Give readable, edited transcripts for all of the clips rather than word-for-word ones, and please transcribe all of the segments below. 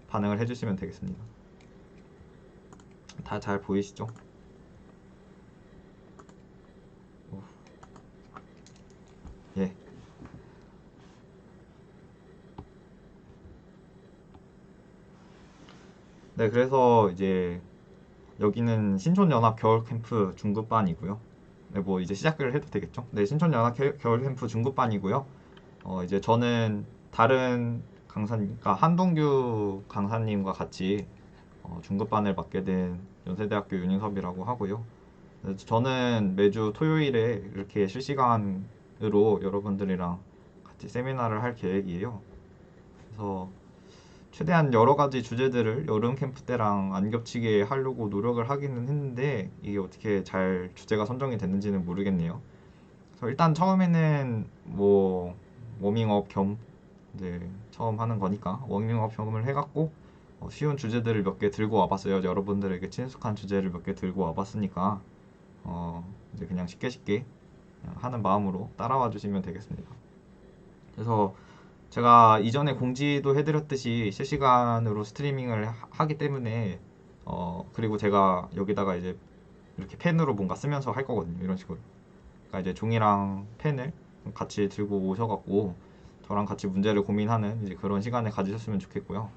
반응을 해주시면 되겠습니다. 다 잘 보이시죠? 예. 네, 그래서 이제 여기는 신촌연합 겨울 캠프 중급반이고요. 네, 뭐 이제 시작을 해도 되겠죠? 네, 신촌연합 겨울 캠프 중급반이고요. 이제 저는 다른 강사님, 그러니까 한동규 강사님과 같이 중급반을 맡게 된 연세대학교 윤인섭이라고 하고요. 그래서 저는 매주 토요일에 이렇게 실시간으로 여러분들이랑 같이 세미나를 할 계획이에요. 그래서 최대한 여러 가지 주제들을 여름 캠프 때랑 안 겹치게 하려고 노력을 하기는 했는데 이게 어떻게 잘 주제가 선정이 됐는지는 모르겠네요. 그래서 일단 처음에는 뭐 워밍업 겸 이제 처음 하는 거니까 워밍업 겸을 해갖고 쉬운 주제들을 몇 개 들고 와봤어요. 여러분들에게 친숙한 주제를 몇 개 들고 와봤으니까 이제 그냥 쉽게 쉽게 그냥 하는 마음으로 따라와 주시면 되겠습니다. 그래서 제가 이전에 공지도 해드렸듯이 실시간으로 스트리밍을 하기 때문에 그리고 제가 여기다가 이제 이렇게 펜으로 뭔가 쓰면서 할 거거든요. 이런 식으로. 그러니까 이제 종이랑 펜을 같이 들고 오셔갖고 저랑 같이 문제를 고민하는 이제 그런 시간을 가지셨으면 좋겠고요.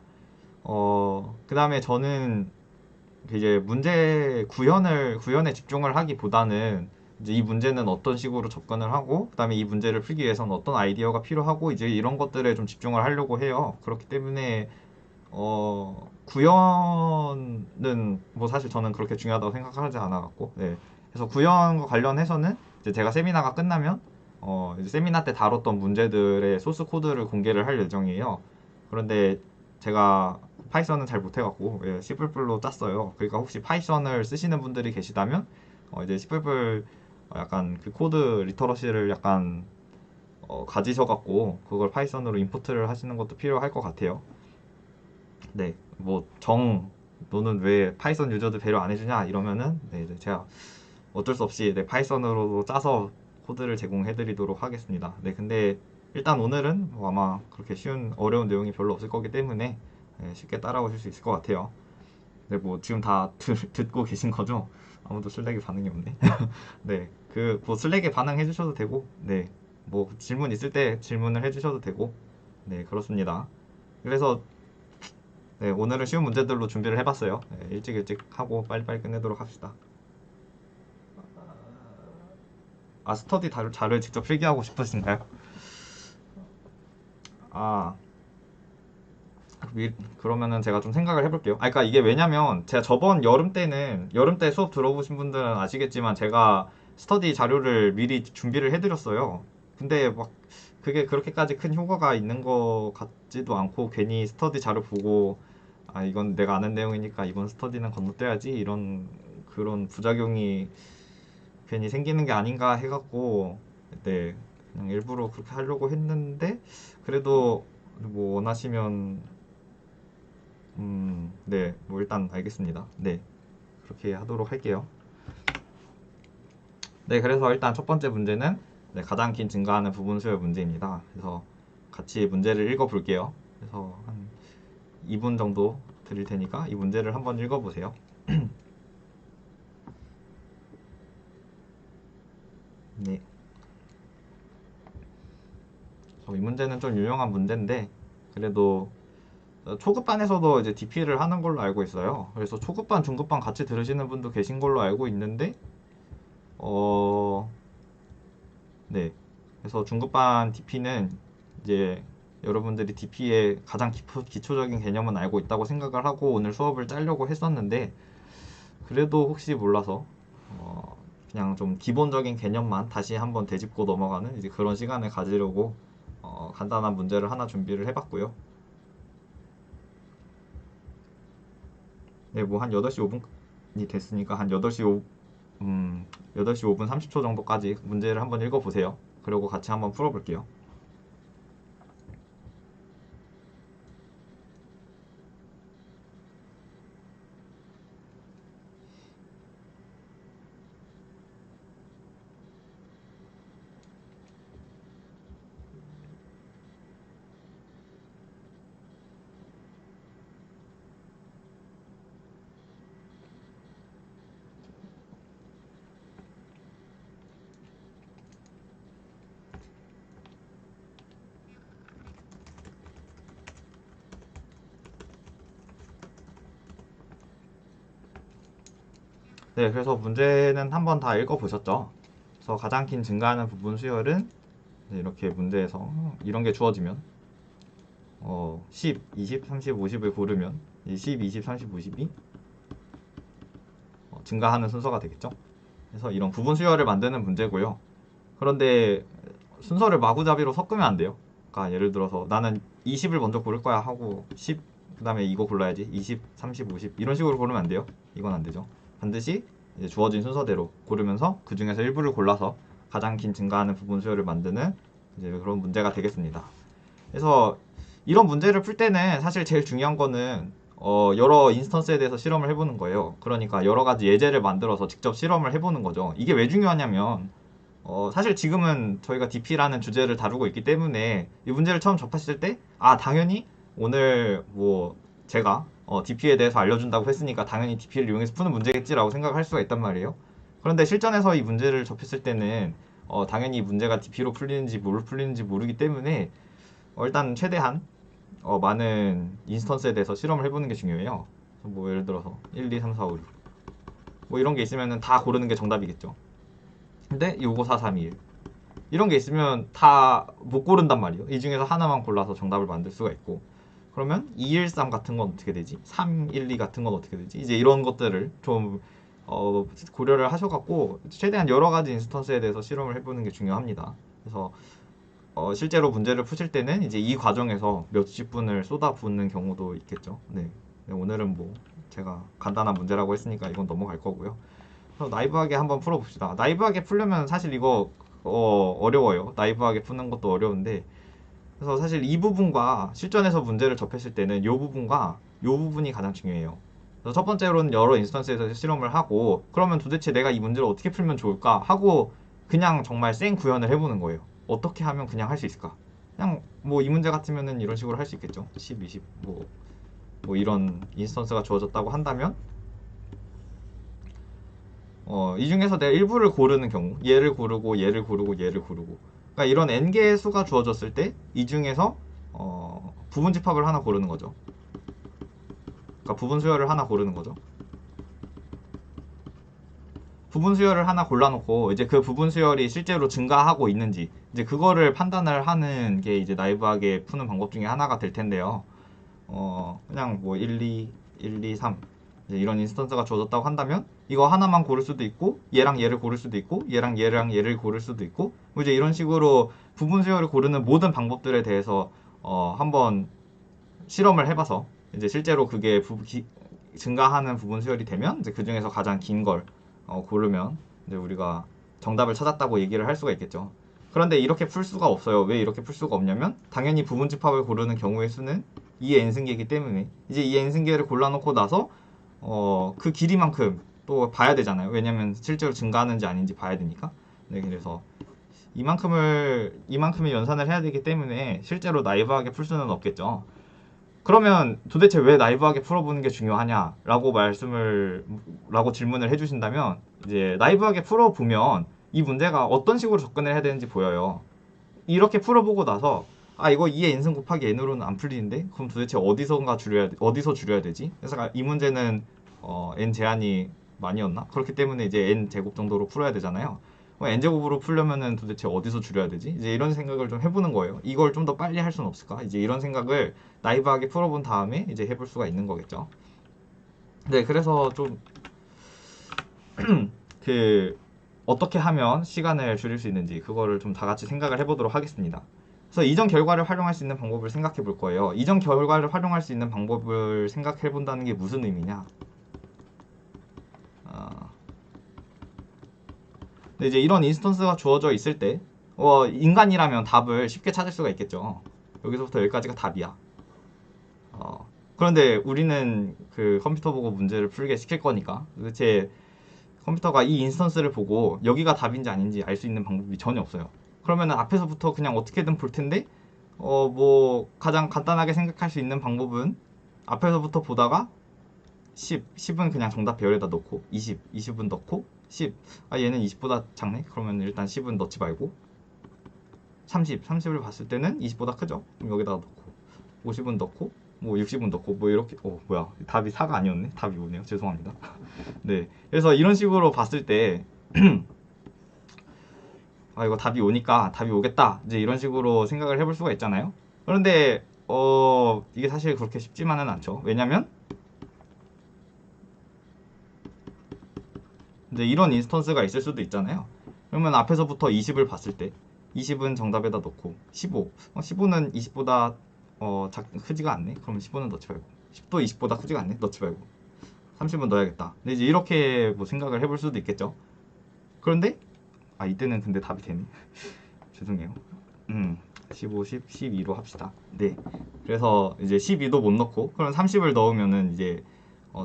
그 다음에 저는 이제 문제 구현에 집중을 하기보다는 이제 이 문제는 어떤 식으로 접근을 하고 그다음에 이 문제를 풀기 위해서는 어떤 아이디어가 필요하고 이제 이런 것들에 좀 집중을 하려고 해요. 그렇기 때문에 구현은 뭐 사실 저는 그렇게 중요하다고 생각하지 않아갖고 네. 그래서 구현과 관련해서는 이제 제가 세미나가 끝나면 이제 세미나 때 다뤘던 문제들의 소스 코드를 공개를 할 예정이에요. 그런데 제가 파이썬은 잘 못해갖고 예, C++로 짰어요. 그러니까 혹시 파이썬을 쓰시는 분들이 계시다면 이제 C++ 약간 그 코드 리터러시를 약간 가지셔갖고 그걸 파이썬으로 임포트를 하시는 것도 필요할 것 같아요. 네, 뭐 너는 왜 파이썬 유저들 배려 안 해주냐 이러면은 네, 이제 제가 어쩔 수 없이 네, 파이썬으로 짜서 코드를 제공해드리도록 하겠습니다. 네, 근데 일단 오늘은 뭐 아마 그렇게 쉬운 어려운 내용이 별로 없을 거기 때문에 네, 쉽게 따라오실 수 있을 것 같아요. 네, 뭐 지금 다 듣고 계신 거죠? 아무도 슬랙에 반응이 없네. 네, 뭐 슬랙에 반응해 주셔도 되고, 네, 뭐 질문 있을 때 질문을 해 주셔도 되고, 네, 그렇습니다. 그래서 네, 오늘은 쉬운 문제들로 준비를 해봤어요. 네, 일찍 일찍 하고 빨리빨리 끝내도록 합시다. 스터디 자료를 직접 필기하고 싶으신가요? 아, 그러면은 제가 좀 생각을 해볼게요. 그러니까 이게 왜냐면 제가 저번 여름 때 수업 들어보신 분들은 아시겠지만 제가 스터디 자료를 미리 준비를 해드렸어요. 근데 막 그게 그렇게까지 큰 효과가 있는 것 같지도 않고 괜히 스터디 자료 보고 이건 내가 아는 내용이니까 이번 스터디는 건너뛰어야지 이런 그런 부작용이 괜히 생기는 게 아닌가 해갖고 네 그냥 일부러 그렇게 하려고 했는데 그래도 뭐 원하시면 네, 뭐 일단 알겠습니다. 네, 그렇게 하도록 할게요. 네, 그래서 일단 첫 번째 문제는 네, 가장 긴 증가하는 부분 수열 문제입니다. 그래서 같이 문제를 읽어볼게요. 그래서 한 2분 정도 드릴 테니까 이 문제를 한번 읽어보세요. 네, 이 문제는 좀 유용한 문제인데 그래도 초급반에서도 이제 DP를 하는 걸로 알고 있어요. 그래서 초급반, 중급반 같이 들으시는 분도 계신 걸로 알고 있는데 어, 네. 그래서 중급반 DP는 이제 여러분들이 DP의 가장 기초적인 개념은 알고 있다고 생각을 하고 오늘 수업을 짜려고 했었는데 그래도 혹시 몰라서 그냥 좀 기본적인 개념만 다시 한번 되짚고 넘어가는 이제 그런 시간을 가지려고 간단한 문제를 하나 준비를 해봤고요. 네, 뭐 한 8시 5분이 됐으니까 한 8시 5분 30초 정도까지 문제를 한번 읽어보세요. 그리고 같이 한번 풀어볼게요. 네, 그래서 문제는 한번 다 읽어보셨죠? 그래서 가장 긴 증가하는 부분 수열은 이렇게 문제에서 이런 게 주어지면 10, 20, 30, 50을 고르면 이 10, 20, 30, 50이 증가하는 순서가 되겠죠. 그래서 이런 부분 수열을 만드는 문제고요. 그런데 순서를 마구잡이로 섞으면 안 돼요. 그러니까 예를 들어서 나는 20을 먼저 고를 거야 하고 10, 그 다음에 이거 골라야지. 20, 30, 50 이런 식으로 고르면 안 돼요. 이건 안 되죠. 반드시 이제 주어진 순서대로 고르면서 그 중에서 일부를 골라서 가장 긴 증가하는 부분 수열을 만드는 이제 그런 문제가 되겠습니다. 그래서 이런 문제를 풀 때는 사실 제일 중요한 거는 여러 인스턴스에 대해서 실험을 해보는 거예요. 그러니까 여러 가지 예제를 만들어서 직접 실험을 해보는 거죠. 이게 왜 중요하냐면 사실 지금은 저희가 DP라는 주제를 다루고 있기 때문에 이 문제를 처음 접하실 때, 아, 당연히 오늘 뭐 제가 DP에 대해서 알려준다고 했으니까 당연히 DP를 이용해서 푸는 문제겠지라고 생각할 수가 있단 말이에요. 그런데 실전에서 이 문제를 접했을 때는 당연히 이 문제가 DP로 풀리는지 뭘 풀리는지 모르기 때문에 일단 최대한 많은 인스턴스에 대해서 실험을 해보는 게 중요해요. 뭐 예를 들어서 1, 2, 3, 4, 5, 6. 뭐 이런 게 있으면 다 고르는 게 정답이겠죠. 근데 요거 4, 3, 2, 1. 이런 게 있으면 다 못 고른단 말이에요. 이 중에서 하나만 골라서 정답을 만들 수가 있고. 그러면 2, 1, 3 같은 건 어떻게 되지? 3, 1, 2 같은 건 어떻게 되지? 이제 이런 것들을 좀 고려를 하셔갖고 최대한 여러 가지 인스턴스에 대해서 실험을 해보는 게 중요합니다. 그래서 실제로 문제를 푸실 때는 이제 이 과정에서 몇십 분을 쏟아붓는 경우도 있겠죠. 네. 오늘은 뭐 제가 간단한 문제라고 했으니까 이건 넘어갈 거고요. 그래서 나이브하게 한번 풀어봅시다. 나이브하게 풀려면 사실 이거 어려워요. 나이브하게 푸는 것도 어려운데 그래서 사실 이 부분과 실전에서 문제를 접했을 때는 이 부분과 이 부분이 가장 중요해요. 그래서 첫 번째로는 여러 인스턴스에서 실험을 하고 그러면 도대체 내가 이 문제를 어떻게 풀면 좋을까 하고 그냥 정말 생 구현을 해보는 거예요. 어떻게 하면 그냥 할 수 있을까? 그냥 뭐 이 문제 같으면은 이런 식으로 할 수 있겠죠. 10, 20, 뭐 이런 인스턴스가 주어졌다고 한다면 이 중에서 내가 일부를 고르는 경우 얘를 고르고 얘를 고르고 얘를 고르고 그러니까 이런 n개의 수가 주어졌을 때 이 중에서 부분 집합을 하나 고르는 거죠. 그러니까 부분 수열을 하나 고르는 거죠. 부분 수열을 하나 골라놓고 이제 그 부분 수열이 실제로 증가하고 있는지 이제 그거를 판단을 하는 게 이제 나이브하게 푸는 방법 중에 하나가 될 텐데요. 그냥 뭐 1, 2, 1, 2, 3 이제 이런 인스턴스가 주어졌다고 한다면 이거 하나만 고를 수도 있고 얘랑 얘를 고를 수도 있고 얘랑 얘랑 얘를 고를 수도 있고 뭐 이제 이런 식으로 부분 수열을 고르는 모든 방법들에 대해서 한번 실험을 해봐서 이제 실제로 그게 증가하는 부분 수열이 되면 이제 그 중에서 가장 긴 걸 고르면 이제 우리가 정답을 찾았다고 얘기를 할 수가 있겠죠. 그런데 이렇게 풀 수가 없어요. 왜 이렇게 풀 수가 없냐면 당연히 부분 집합을 고르는 경우의 수는 2의 n승계이기 때문에 이제 이 n승계를 골라놓고 나서 그 길이만큼 또 봐야 되잖아요. 왜냐면 실제로 증가하는지 아닌지 봐야 되니까. 네, 그래서 이만큼의 연산을 해야 되기 때문에 실제로 나이브하게 풀 수는 없겠죠. 그러면 도대체 왜 나이브하게 풀어보는 게 중요하냐라고 라고 질문을 해주신다면 이제 나이브하게 풀어보면 이 문제가 어떤 식으로 접근을 해야 되는지 보여요. 이렇게 풀어보고 나서 아 이거 2의 n승 곱하기 n으로는 안 풀리는데 그럼 도대체 어디서 줄여야 되지? 그래서 이 문제는 n 제한이 많이었나? 그렇기 때문에 이제 n 제곱 정도로 풀어야 되잖아요. n 제곱으로 풀려면은 도대체 어디서 줄여야 되지? 이제 이런 생각을 좀 해보는 거예요. 이걸 좀 더 빨리 할 수는 없을까? 이제 이런 생각을 나이브하게 풀어본 다음에 이제 해볼 수가 있는 거겠죠. 네, 그래서 좀 그 어떻게 하면 시간을 줄일 수 있는지 그거를 좀 다 같이 생각을 해보도록 하겠습니다. 그래서 이전 결과를 활용할 수 있는 방법을 생각해 볼 거예요. 이전 결과를 활용할 수 있는 방법을 생각해 본다는 게 무슨 의미냐? 근데 이제 이런 인스턴스가 주어져 있을 때 인간이라면 답을 쉽게 찾을 수가 있겠죠. 여기서부터 여기까지가 답이야. 그런데 우리는 그 컴퓨터 보고 문제를 풀게 시킬 거니까 도대체 컴퓨터가 이 인스턴스를 보고 여기가 답인지 아닌지 알 수 있는 방법이 전혀 없어요. 그러면은 앞에서부터 그냥 어떻게든 볼 텐데 뭐 가장 간단하게 생각할 수 있는 방법은 앞에서부터 보다가 10은 그냥 정답 배열에다 넣고 20은 넣고 10, 아 얘는 20보다 작네? 그러면 일단 10은 넣지 말고 30을 봤을 때는 20보다 크죠? 그럼 여기다가 넣고 50은 넣고 뭐 60은 넣고 뭐 이렇게 뭐야 답이 4가 아니었네. 답이 5네요. 죄송합니다. 네. 그래서 이런 식으로 봤을 때 아 이거 답이 오니까 답이 오겠다. 이제 이런 식으로 생각을 해볼 수가 있잖아요. 그런데 이게 사실 그렇게 쉽지만은 않죠. 왜냐면 이제 이런 인스턴스가 있을 수도 있잖아요. 그러면 앞에서부터 20을 봤을 때 20은 정답에다 넣고 15, 15는 20보다 크지가 않네. 그럼 15는 넣지 말고 10도 20보다 크지가 않네. 넣지 말고 30은 넣어야겠다. 근데 이제 이렇게 뭐 생각을 해볼 수도 있겠죠. 그런데 이때는 근데 답이 되네. 죄송해요. 15, 10, 12로 합시다. 네. 그래서 이제 12도 못 넣고 그럼 30을 넣으면은 이제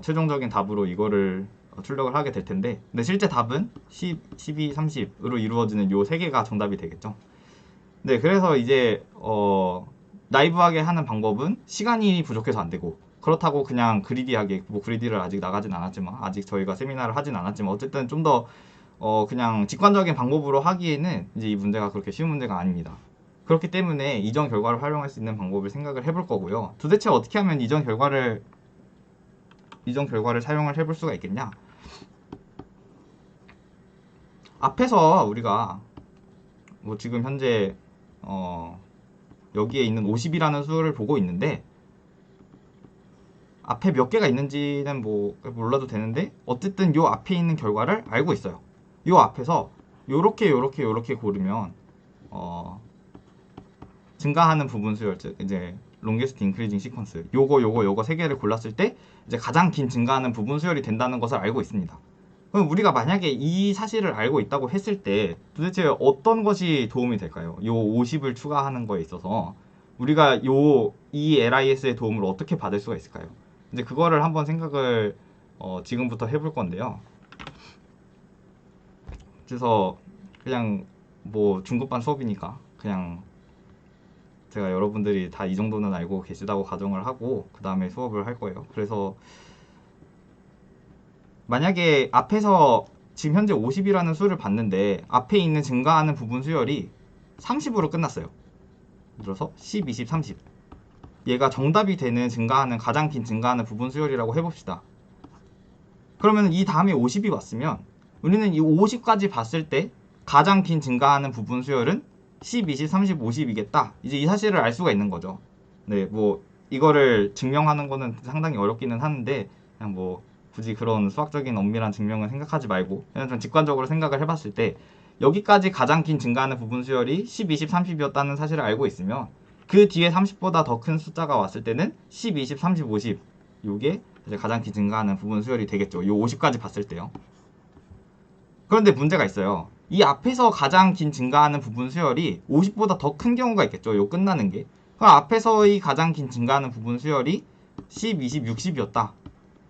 최종적인 답으로 이거를 출력을 하게 될 텐데, 근데 실제 답은 10, 12, 30으로 이루어지는 요 세 개가 정답이 되겠죠. 네, 그래서 이제 나이브하게 하는 방법은 시간이 부족해서 안 되고, 그렇다고 그냥 그리디하게, 뭐 그리디를 아직 나가진 않았지만, 아직 저희가 세미나를 하진 않았지만, 어쨌든 좀 더 그냥 직관적인 방법으로 하기에는 이제 이 문제가 그렇게 쉬운 문제가 아닙니다. 그렇기 때문에 이전 결과를 활용할 수 있는 방법을 생각을 해볼 거고요. 도대체 어떻게 하면 이전 결과를 사용을 해볼 수가 있겠냐? 앞에서 우리가 뭐 지금 현재 여기에 있는 50이라는 수를 보고 있는데, 앞에 몇 개가 있는지는 뭐 몰라도 되는데, 어쨌든 요 앞에 있는 결과를 알고 있어요. 요 앞에서 요렇게 고르면 증가하는 부분 수열, 즉 이제 longest increasing sequence, 요거 세 개를 골랐을 때 이제 가장 긴 증가하는 부분 수열이 된다는 것을 알고 있습니다. 그럼 우리가 만약에 이 사실을 알고 있다고 했을 때 도대체 어떤 것이 도움이 될까요? 요 50을 추가하는 거에 있어서 우리가 이 LIS의 도움을 어떻게 받을 수가 있을까요? 이제 그거를 한번 생각을 지금부터 해볼 건데요. 그래서 그냥 뭐 중급반 수업이니까 그냥 제가 여러분들이 다 이 정도는 알고 계시다고 가정을 하고 그 다음에 수업을 할 거예요. 그래서 만약에 앞에서 지금 현재 50이라는 수를 봤는데 앞에 있는 증가하는 부분 수열이 30으로 끝났어요. 예를 들어서 10, 20, 30. 얘가 정답이 되는 증가하는 가장 긴 증가하는 부분 수열이라고 해봅시다. 그러면 이 다음에 50이 왔으면 우리는 이 50까지 봤을 때 가장 긴 증가하는 부분 수열은 10, 20, 30, 50이겠다. 이제 이 사실을 알 수가 있는 거죠. 네, 뭐 이거를 증명하는 거는 상당히 어렵기는 하는데 그냥 뭐 굳이 그런 수학적인 엄밀한 증명은 생각하지 말고 그냥 좀 직관적으로 생각을 해봤을 때 여기까지 가장 긴 증가하는 부분 수열이 10, 20, 30이었다는 사실을 알고 있으면 그 뒤에 30보다 더 큰 숫자가 왔을 때는 10, 20, 30, 50 요게 이제 가장 긴 증가하는 부분 수열이 되겠죠. 요 50까지 봤을 때요. 그런데 문제가 있어요. 이 앞에서 가장 긴 증가하는 부분 수열이 50보다 더 큰 경우가 있겠죠. 요 끝나는 게. 그럼 앞에서의 가장 긴 증가하는 부분 수열이 10, 20, 60이었다.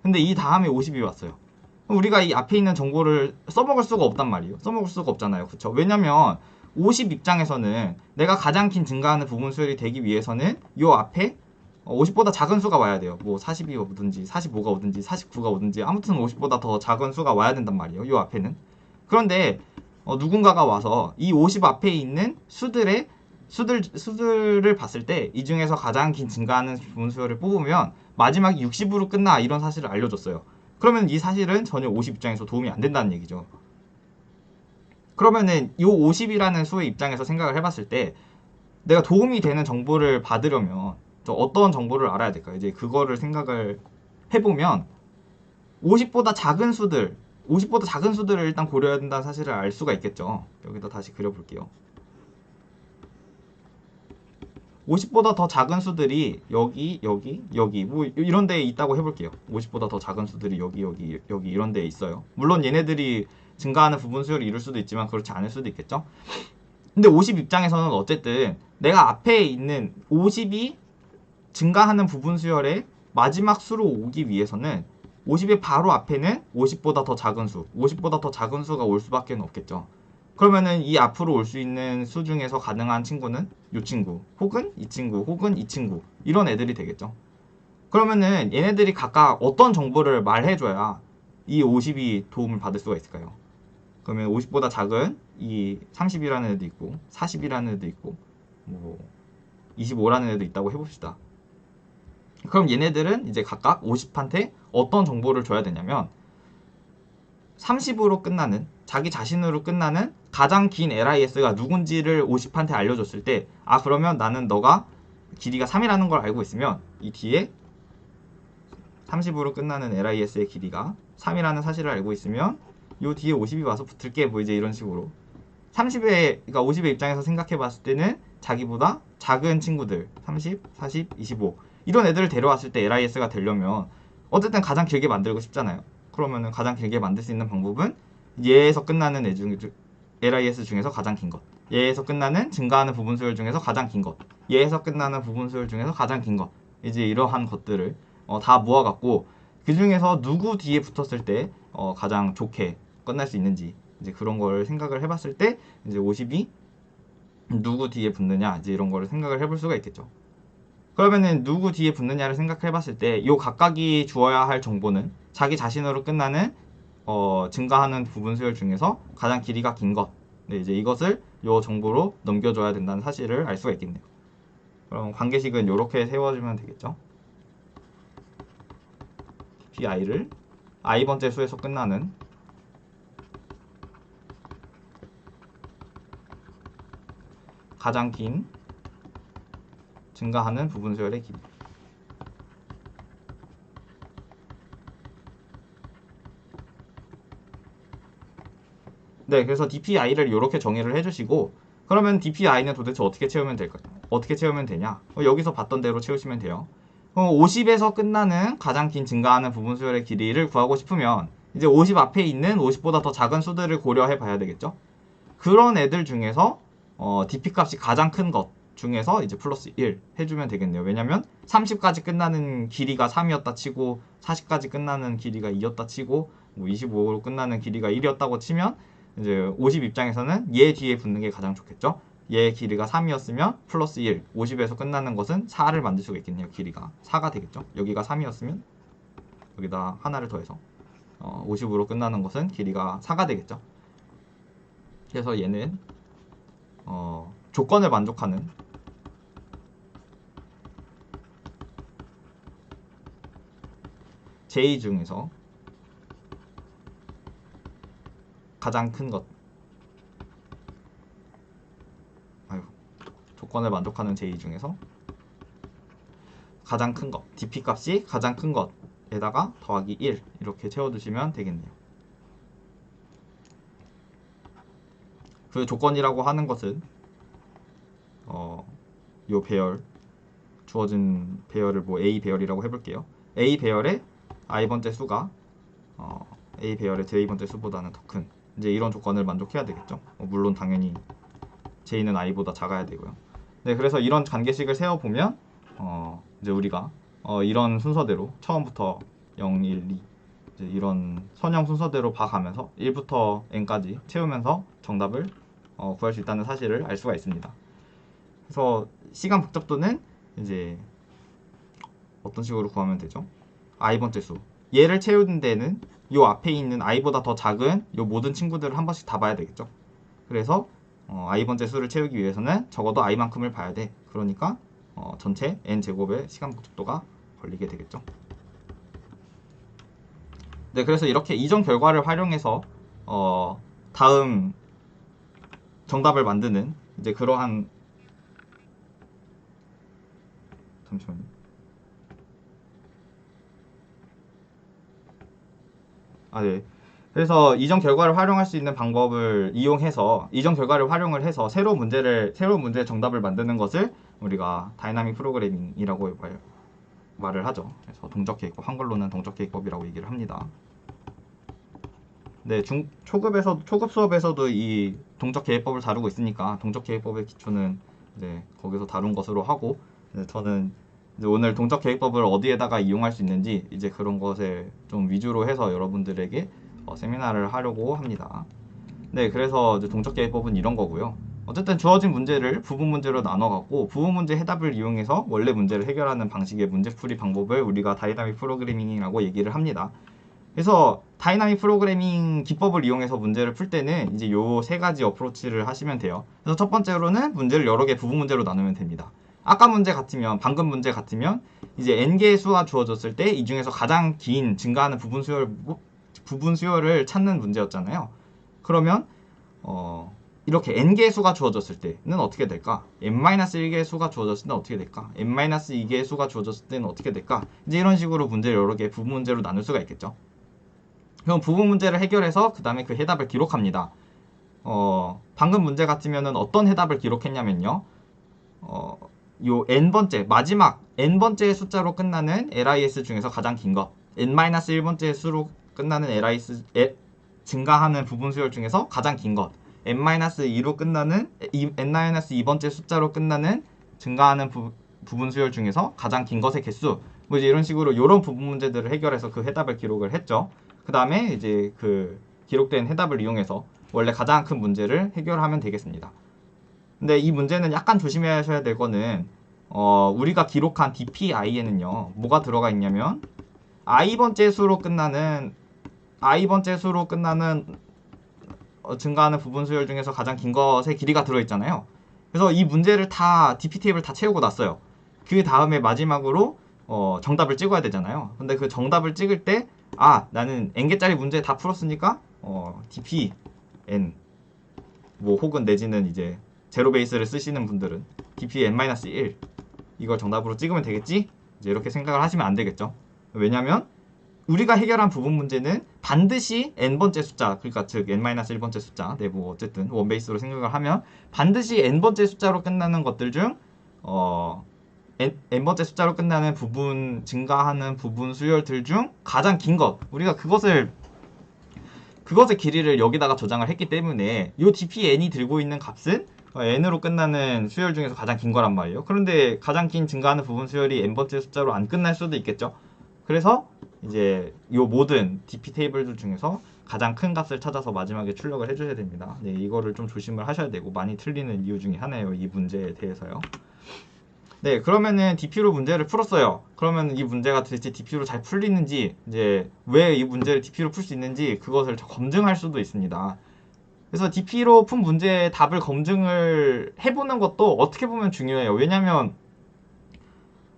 근데 이 다음에 50이 왔어요. 그럼 우리가 이 앞에 있는 정보를 써먹을 수가 없단 말이에요. 써먹을 수가 없잖아요. 그쵸? 왜냐면 50 입장에서는 내가 가장 긴 증가하는 부분 수열이 되기 위해서는 요 앞에 50보다 작은 수가 와야 돼요. 뭐 40이 오든지 45가 오든지 49가 오든지 아무튼 50보다 더 작은 수가 와야 된단 말이에요. 요 앞에는. 그런데 누군가가 와서 이 50 앞에 있는 수들을 봤을 때 이 중에서 가장 긴 증가하는 부분 수열을 뽑으면 마지막이 60으로 끝나 이런 사실을 알려줬어요. 그러면 이 사실은 전혀 50 입장에서 도움이 안 된다는 얘기죠. 그러면은 이 50이라는 수의 입장에서 생각을 해봤을 때 내가 도움이 되는 정보를 받으려면 어떤 정보를 알아야 될까요? 이제 그거를 생각을 해보면 50보다 작은 수들 50보다 작은 수들을 일단 고려해야 된다는 사실을 알 수가 있겠죠. 여기다 다시 그려볼게요. 50보다 더 작은 수들이 여기 뭐 이런 데에 있다고 해볼게요. 50보다 더 작은 수들이 여기 이런 데에 있어요. 물론 얘네들이 증가하는 부분 수열을 이룰 수도 있지만 그렇지 않을 수도 있겠죠. 근데 50 입장에서는 어쨌든 내가 앞에 있는 50이 증가하는 부분 수열의 마지막 수로 오기 위해서는 50의 바로 앞에는 50보다 더 작은 수, 50보다 더 작은 수가 올 수밖에 없겠죠. 그러면은 이 앞으로 올 수 있는 수 중에서 가능한 친구는 이 친구, 혹은 이 친구, 혹은 이 친구 이런 애들이 되겠죠. 그러면은 얘네들이 각각 어떤 정보를 말해줘야 이 50이 도움을 받을 수가 있을까요? 그러면 50보다 작은 이 30이라는 애도 있고 40이라는 애도 있고 뭐 25라는 애도 있다고 해봅시다. 그럼 얘네들은 이제 각각 50한테 어떤 정보를 줘야 되냐면 30으로 끝나는, 자기 자신으로 끝나는 가장 긴 LIS가 누군지를 50한테 알려줬을 때, 아 그러면 나는 너가 길이가 3이라는 걸 알고 있으면 이 뒤에 30으로 끝나는 LIS의 길이가 3이라는 사실을 알고 있으면 요 뒤에 50이 와서 붙을게, 뭐 이제 이런 식으로 30의, 그러니까 50의 입장에서 생각해 봤을 때는 자기보다 작은 친구들 30, 40, 25 이런 애들을 데려왔을 때 LIS가 되려면 어쨌든 가장 길게 만들고 싶잖아요. 그러면은 가장 길게 만들 수 있는 방법은 얘에서 끝나는 애 중, LIS 중에서 가장 긴 것, 얘에서 끝나는 증가하는 부분수열 중에서 가장 긴 것, 얘에서 끝나는 부분수열 중에서 가장 긴 것, 이제 이러한 것들을 다 모아갖고 그 중에서 누구 뒤에 붙었을 때 가장 좋게 끝날 수 있는지 이제 그런 걸 생각을 해봤을 때 이제 50이 누구 뒤에 붙느냐 이제 이런 거를 생각을 해볼 수가 있겠죠. 그러면은 누구 뒤에 붙느냐를 생각해봤을 때 요 각각이 주어야 할 정보는 자기 자신으로 끝나는 증가하는 부분 수열 중에서 가장 길이가 긴 것. 네, 이제 이것을 요 정보로 넘겨줘야 된다는 사실을 알 수가 있겠네요. 그럼 관계식은 이렇게 세워주면 되겠죠. PI를 i번째 수에서 끝나는 가장 긴 증가하는 부분 수열의 길이. 네, 그래서 DPI를 이렇게 정의를 해주시고, 그러면 DPI는 도대체 어떻게 채우면 될까요? 어떻게 채우면 되냐? 여기서 봤던 대로 채우시면 돼요. 50에서 끝나는 가장 긴 증가하는 부분 수열의 길이를 구하고 싶으면 이제 50 앞에 있는 50보다 더 작은 수들을 고려해 봐야 되겠죠? 그런 애들 중에서 DP 값이 가장 큰 것 중에서 이제 플러스 1 해주면 되겠네요. 왜냐면 30까지 끝나는 길이가 3이었다 치고 40까지 끝나는 길이가 2였다 치고 뭐 25로 끝나는 길이가 1이었다고 치면 이제 50 입장에서는 얘 뒤에 붙는 게 가장 좋겠죠. 얘 길이가 3이었으면 플러스 1, 50에서 끝나는 것은 4를 만들 수가 있겠네요. 길이가 4가 되겠죠. 여기가 3이었으면 여기다 하나를 더해서 50으로 끝나는 것은 길이가 4가 되겠죠. 그래서 얘는 조건을 만족하는 J 중에서 가장 큰 것, 조건을 만족하는 J 중에서 가장 큰 것, DP 값이 가장 큰 것에다가 더하기 1 이렇게 채워두시면 되겠네요. 그 조건이라고 하는 것은 요 배열, 주어진 배열을 뭐 A 배열이라고 해볼게요. A 배열의 i번째 수가 A 배열의 J번째 수보다는 더 큰, 이제 이런 조건을 만족해야 되겠죠. 물론 당연히 J는 I보다 작아야 되고요. 네, 그래서 이런 관계식을 세워보면 이제 우리가 이런 순서대로 처음부터 0, 1, 2 이제 이런 선형 순서대로 봐가면서 1부터 n까지 채우면서 정답을 구할 수 있다는 사실을 알 수가 있습니다. 그래서 시간 복잡도는 이제 어떤 식으로 구하면 되죠? i번째 수, 얘를 채우는 데는 요 앞에 있는 i보다 더 작은 요 모든 친구들을 한 번씩 다 봐야 되겠죠. 그래서 i번째 수를 채우기 위해서는 적어도 i만큼을 봐야 돼. 그러니까 전체 n제곱의 시간 복잡도가 걸리게 되겠죠. 네, 그래서 이렇게 이전 결과를 활용해서 다음 정답을 만드는 이제 그러한, 잠시만요. 네. 그래서 이전 결과를 활용할 수 있는 방법을 이용해서 이전 결과를 활용을 해서 새로운 문제의 정답을 만드는 것을 우리가 다이나믹 프로그래밍이라고 말을 하죠. 그래서 동적 계획법, 한글로는 동적 계획법이라고 얘기를 합니다. 네, 초급 수업에서도 이 동적 계획법을 다루고 있으니까 동적 계획법의 기초는 이제 거기서 다룬 것으로 하고, 저는 이제 오늘 동적 계획법을 어디에다가 이용할 수 있는지 이제 그런 것에 좀 위주로 해서 여러분들에게 세미나를 하려고 합니다. 네, 그래서 이제 동적 계획법은 이런 거고요. 어쨌든 주어진 문제를 부분 문제로 나눠갖고 부분 문제 해답을 이용해서 원래 문제를 해결하는 방식의 문제풀이 방법을 우리가 다이나믹 프로그래밍이라고 얘기를 합니다. 그래서 다이나믹 프로그래밍 기법을 이용해서 문제를 풀 때는 이제 요 세 가지 어프로치를 하시면 돼요. 그래서 첫 번째로는 문제를 여러 개 부분 문제로 나누면 됩니다. 아까 문제 같으면, 방금 문제 같으면 이제 n개의 수가 주어졌을 때 이 중에서 가장 긴 증가하는 부분 수열을 찾는 문제였잖아요. 그러면 이렇게 n개의 수가 주어졌을 때는 어떻게 될까? n-1개의 수가 주어졌을 때는 어떻게 될까? n-2개의 수가 주어졌을 때는 어떻게 될까? 이제 이런 식으로 문제를 여러 개의 부분 문제로 나눌 수가 있겠죠. 그럼 부분 문제를 해결해서 그 다음에 그 해답을 기록합니다. 방금 문제 같으면은 어떤 해답을 기록했냐면요. 요 n번째, 마지막 n번째 숫자로 끝나는 LIS 중에서 가장 긴 것, n-1번째 수로 끝나는 LIS, 증가하는 부분 수열 중에서 가장 긴 것, n-2로 끝나는, n-2번째 숫자로 끝나는 증가하는 부분 수열 중에서 가장 긴 것의 개수, 뭐 이제 이런 식으로 이런 부분 문제들을 해결해서 그 해답을 기록을 했죠. 그 다음에 이제 그 기록된 해답을 이용해서 원래 가장 큰 문제를 해결하면 되겠습니다. 근데 이 문제는 약간 조심하셔야 될 거는 우리가 기록한 DPI에는요 뭐가 들어가 있냐면 i번째 수로 끝나는 증가하는 부분 수열 중에서 가장 긴 것의 길이가 들어있잖아요. 그래서 이 문제를 다 DP 테이블 다 채우고 났어요. 그 다음에 마지막으로 정답을 찍어야 되잖아요. 근데 그 정답을 찍을 때 나는 n개짜리 문제 다 풀었으니까 DP n 뭐 혹은 내지는 이제 제로 베이스를 쓰시는 분들은 DP n-1 이걸 정답으로 찍으면 되겠지? 이제 이렇게 생각을 하시면 안 되겠죠. 왜냐면 우리가 해결한 부분 문제는 반드시 n번째 숫자, 그러니까 즉 n-1번째 숫자, 네, 뭐 어쨌든 원베이스로 생각을 하면 반드시 n번째 숫자로 끝나는 것들 중 n번째 숫자로 끝나는 부분, 증가하는 부분 수열들 중 가장 긴 것, 우리가 그것의 길이를 여기다가 저장을 했기 때문에 이 dpn이 들고 있는 값은 n으로 끝나는 수열 중에서 가장 긴 거란 말이에요. 그런데 가장 긴 증가하는 부분 수열이 n번째 숫자로 안 끝날 수도 있겠죠. 그래서 이제 이 모든 dp 테이블들 중에서 가장 큰 값을 찾아서 마지막에 출력을 해주셔야 됩니다. 네, 이거를 좀 조심을 하셔야 되고 많이 틀리는 이유 중에 하나예요. 이 문제에 대해서요. 네, 그러면은 DP로 문제를 풀었어요. 그러면 이 문제가 도대체 DP로 잘 풀리는지, 이제 왜 이 문제를 DP로 풀 수 있는지 그것을 검증할 수도 있습니다. 그래서 DP로 푼 문제의 답을 검증을 해보는 것도 어떻게 보면 중요해요. 왜냐면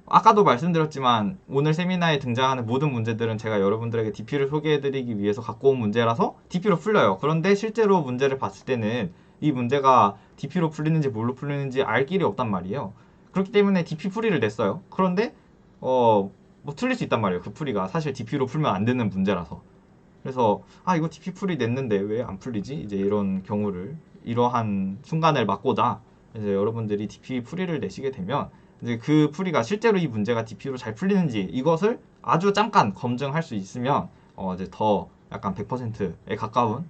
아까도 말씀드렸지만 오늘 세미나에 등장하는 모든 문제들은 제가 여러분들에게 DP를 소개해드리기 위해서 갖고 온 문제라서 DP로 풀려요. 그런데 실제로 문제를 봤을 때는 이 문제가 DP로 풀리는지 뭘로 풀리는지 알 길이 없단 말이에요. 그렇기 때문에 DP 풀이를 냈어요. 그런데 뭐 틀릴 수 있단 말이에요. 그 풀이가 사실 DP로 풀면 안 되는 문제라서. 그래서 이거 DP 풀이 냈는데 왜 안 풀리지? 이제 이런 경우를, 이러한 순간을 막고자 이제 여러분들이 DP 풀이를 내시게 되면 이제 그 풀이가 실제로 이 문제가 DP로 잘 풀리는지 이것을 아주 잠깐 검증할 수 있으면 이제 더 약간 100%에 가까운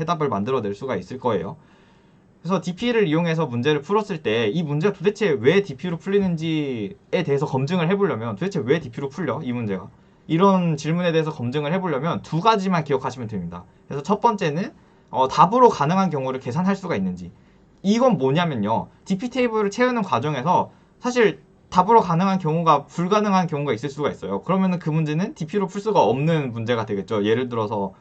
해답을 만들어낼 수가 있을 거예요. 그래서 DP를 이용해서 문제를 풀었을 때 이 문제가 도대체 왜 DP로 풀리는지에 대해서 검증을 해보려면 도대체 왜 DP로 풀려? 이 문제가. 이런 질문에 대해서 검증을 해보려면 두 가지만 기억하시면 됩니다. 그래서 첫 번째는 답으로 가능한 경우를 계산할 수가 있는지. 이건 뭐냐면요. DP 테이블을 채우는 과정에서 사실 답으로 가능한 경우가 불가능한 경우가 있을 수가 있어요. 그러면은 그 문제는 DP로 풀 수가 없는 문제가 되겠죠. 예를 들어서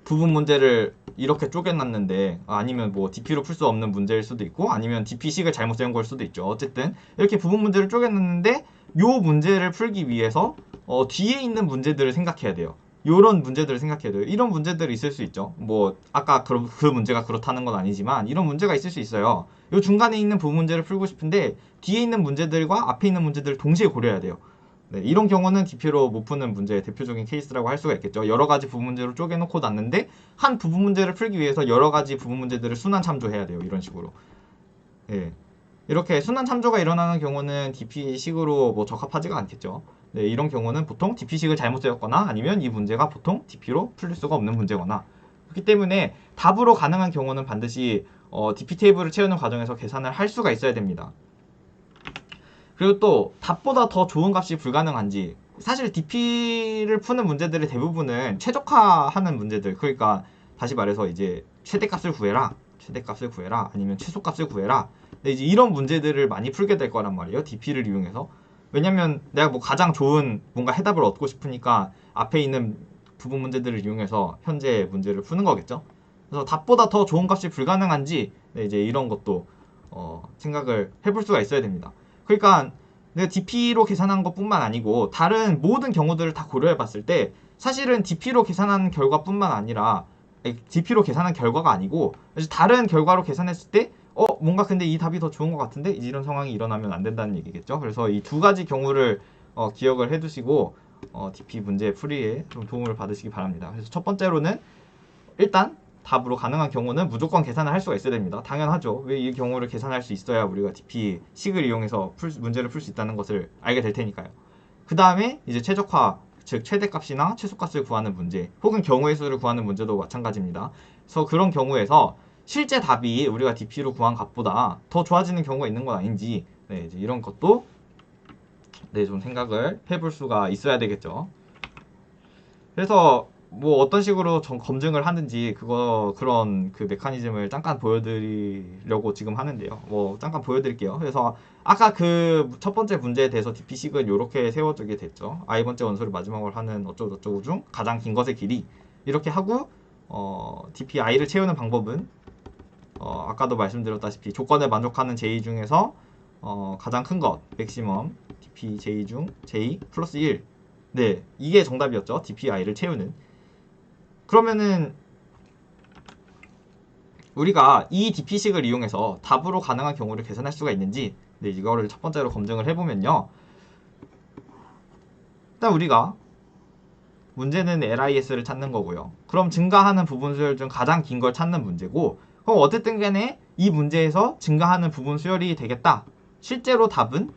부분 문제를 이렇게 쪼개놨는데 아니면 뭐 DP로 풀 수 없는 문제일 수도 있고 아니면 DP식을 잘못 세운 걸 수도 있죠. 어쨌든 이렇게 부분 문제를 쪼개놨는데 요 문제를 풀기 위해서 뒤에 있는 문제들을 생각해야 돼요. 요런 문제들을 생각해야 돼요. 이런 문제들이 있을 수 있죠. 뭐 아까 그 문제가 그렇다는 건 아니지만 이런 문제가 있을 수 있어요. 요 중간에 있는 부분 문제를 풀고 싶은데 뒤에 있는 문제들과 앞에 있는 문제들을 동시에 고려해야 돼요. 네, 이런 경우는 DP로 못 푸는 문제의 대표적인 케이스라고 할 수가 있겠죠. 여러 가지 부분 문제로 쪼개놓고 놨는데 한 부분 문제를 풀기 위해서 여러 가지 부분 문제들을 순환 참조해야 돼요. 이런 식으로. 네, 이렇게 순환 참조가 일어나는 경우는 DP식으로 뭐 적합하지가 않겠죠. 네, 이런 경우는 보통 DP식을 잘못 세웠거나 아니면 이 문제가 보통 DP로 풀릴 수가 없는 문제거나 그렇기 때문에 답으로 가능한 경우는 반드시 DP 테이블을 채우는 과정에서 계산을 할 수가 있어야 됩니다. 그리고 또 답보다 더 좋은 값이 불가능한지, 사실 DP를 푸는 문제들의 대부분은 최적화하는 문제들, 그러니까 다시 말해서 이제 최대값을 구해라 아니면 최소값을 구해라. 근데 이제 이런 문제들을 많이 풀게 될 거란 말이에요. DP를 이용해서. 왜냐면 내가 뭐 가장 좋은 뭔가 해답을 얻고 싶으니까 앞에 있는 부분 문제들을 이용해서 현재 문제를 푸는 거겠죠. 그래서 답보다 더 좋은 값이 불가능한지, 네, 이제 이런 것도 생각을 해볼 수가 있어야 됩니다. 그러니까 내가 DP로 계산한 것뿐만 아니고 다른 모든 경우들을 다 고려해 봤을 때 사실은 DP로 계산한 결과뿐만 아니라 DP로 계산한 결과가 아니고 다른 결과로 계산했을 때 뭔가 근데 이 답이 더 좋은 것 같은데 이런 상황이 일어나면 안 된다는 얘기겠죠. 그래서 이 두 가지 경우를 기억을 해두시고 DP 문제 풀이에 좀 도움을 받으시기 바랍니다. 그래서 첫 번째로는 일단 답으로 가능한 경우는 무조건 계산을 할 수가 있어야 됩니다. 당연하죠. 왜 이 경우를 계산할 수 있어야 우리가 DP 식을 이용해서 문제를 풀 수 있다는 것을 알게 될 테니까요. 그 다음에 이제 최적화, 즉 최대값이나 최소값을 구하는 문제, 혹은 경우의 수를 구하는 문제도 마찬가지입니다. 그래서 그런 경우에서 실제 답이 우리가 DP로 구한 값보다 더 좋아지는 경우가 있는 건 아닌지, 네, 이제 이런 것도 좀 생각을 해볼 수가 있어야 되겠죠. 그래서 뭐 어떤 식으로 검증을 하는지 그런 그 메커니즘을 잠깐 보여드리려고 지금 하는데요. 뭐 잠깐 보여드릴게요. 그래서 아까 그 첫 번째 문제에 대해서 DP식은 이렇게 세워두게 됐죠. i번째 원소를 마지막으로 하는 어쩌고저쩌고 중 가장 긴 것의 길이 이렇게 하고 DPi를 채우는 방법은 아까도 말씀드렸다시피 조건에 만족하는 J 중에서 가장 큰 것 맥시멈 DP J 중 J 플러스 1 네, 이게 정답이었죠. DPi를 채우는. 그러면은 우리가 이 DP식을 이용해서 답으로 가능한 경우를 계산할 수가 있는지 네, 이거를 첫 번째로 검증을 해보면요. 일단 우리가 문제는 LIS를 찾는 거고요. 그럼 증가하는 부분 수열 중 가장 긴 걸 찾는 문제고 그럼 어쨌든 간에 이 문제에서 증가하는 부분 수열이 되겠다. 실제로 답은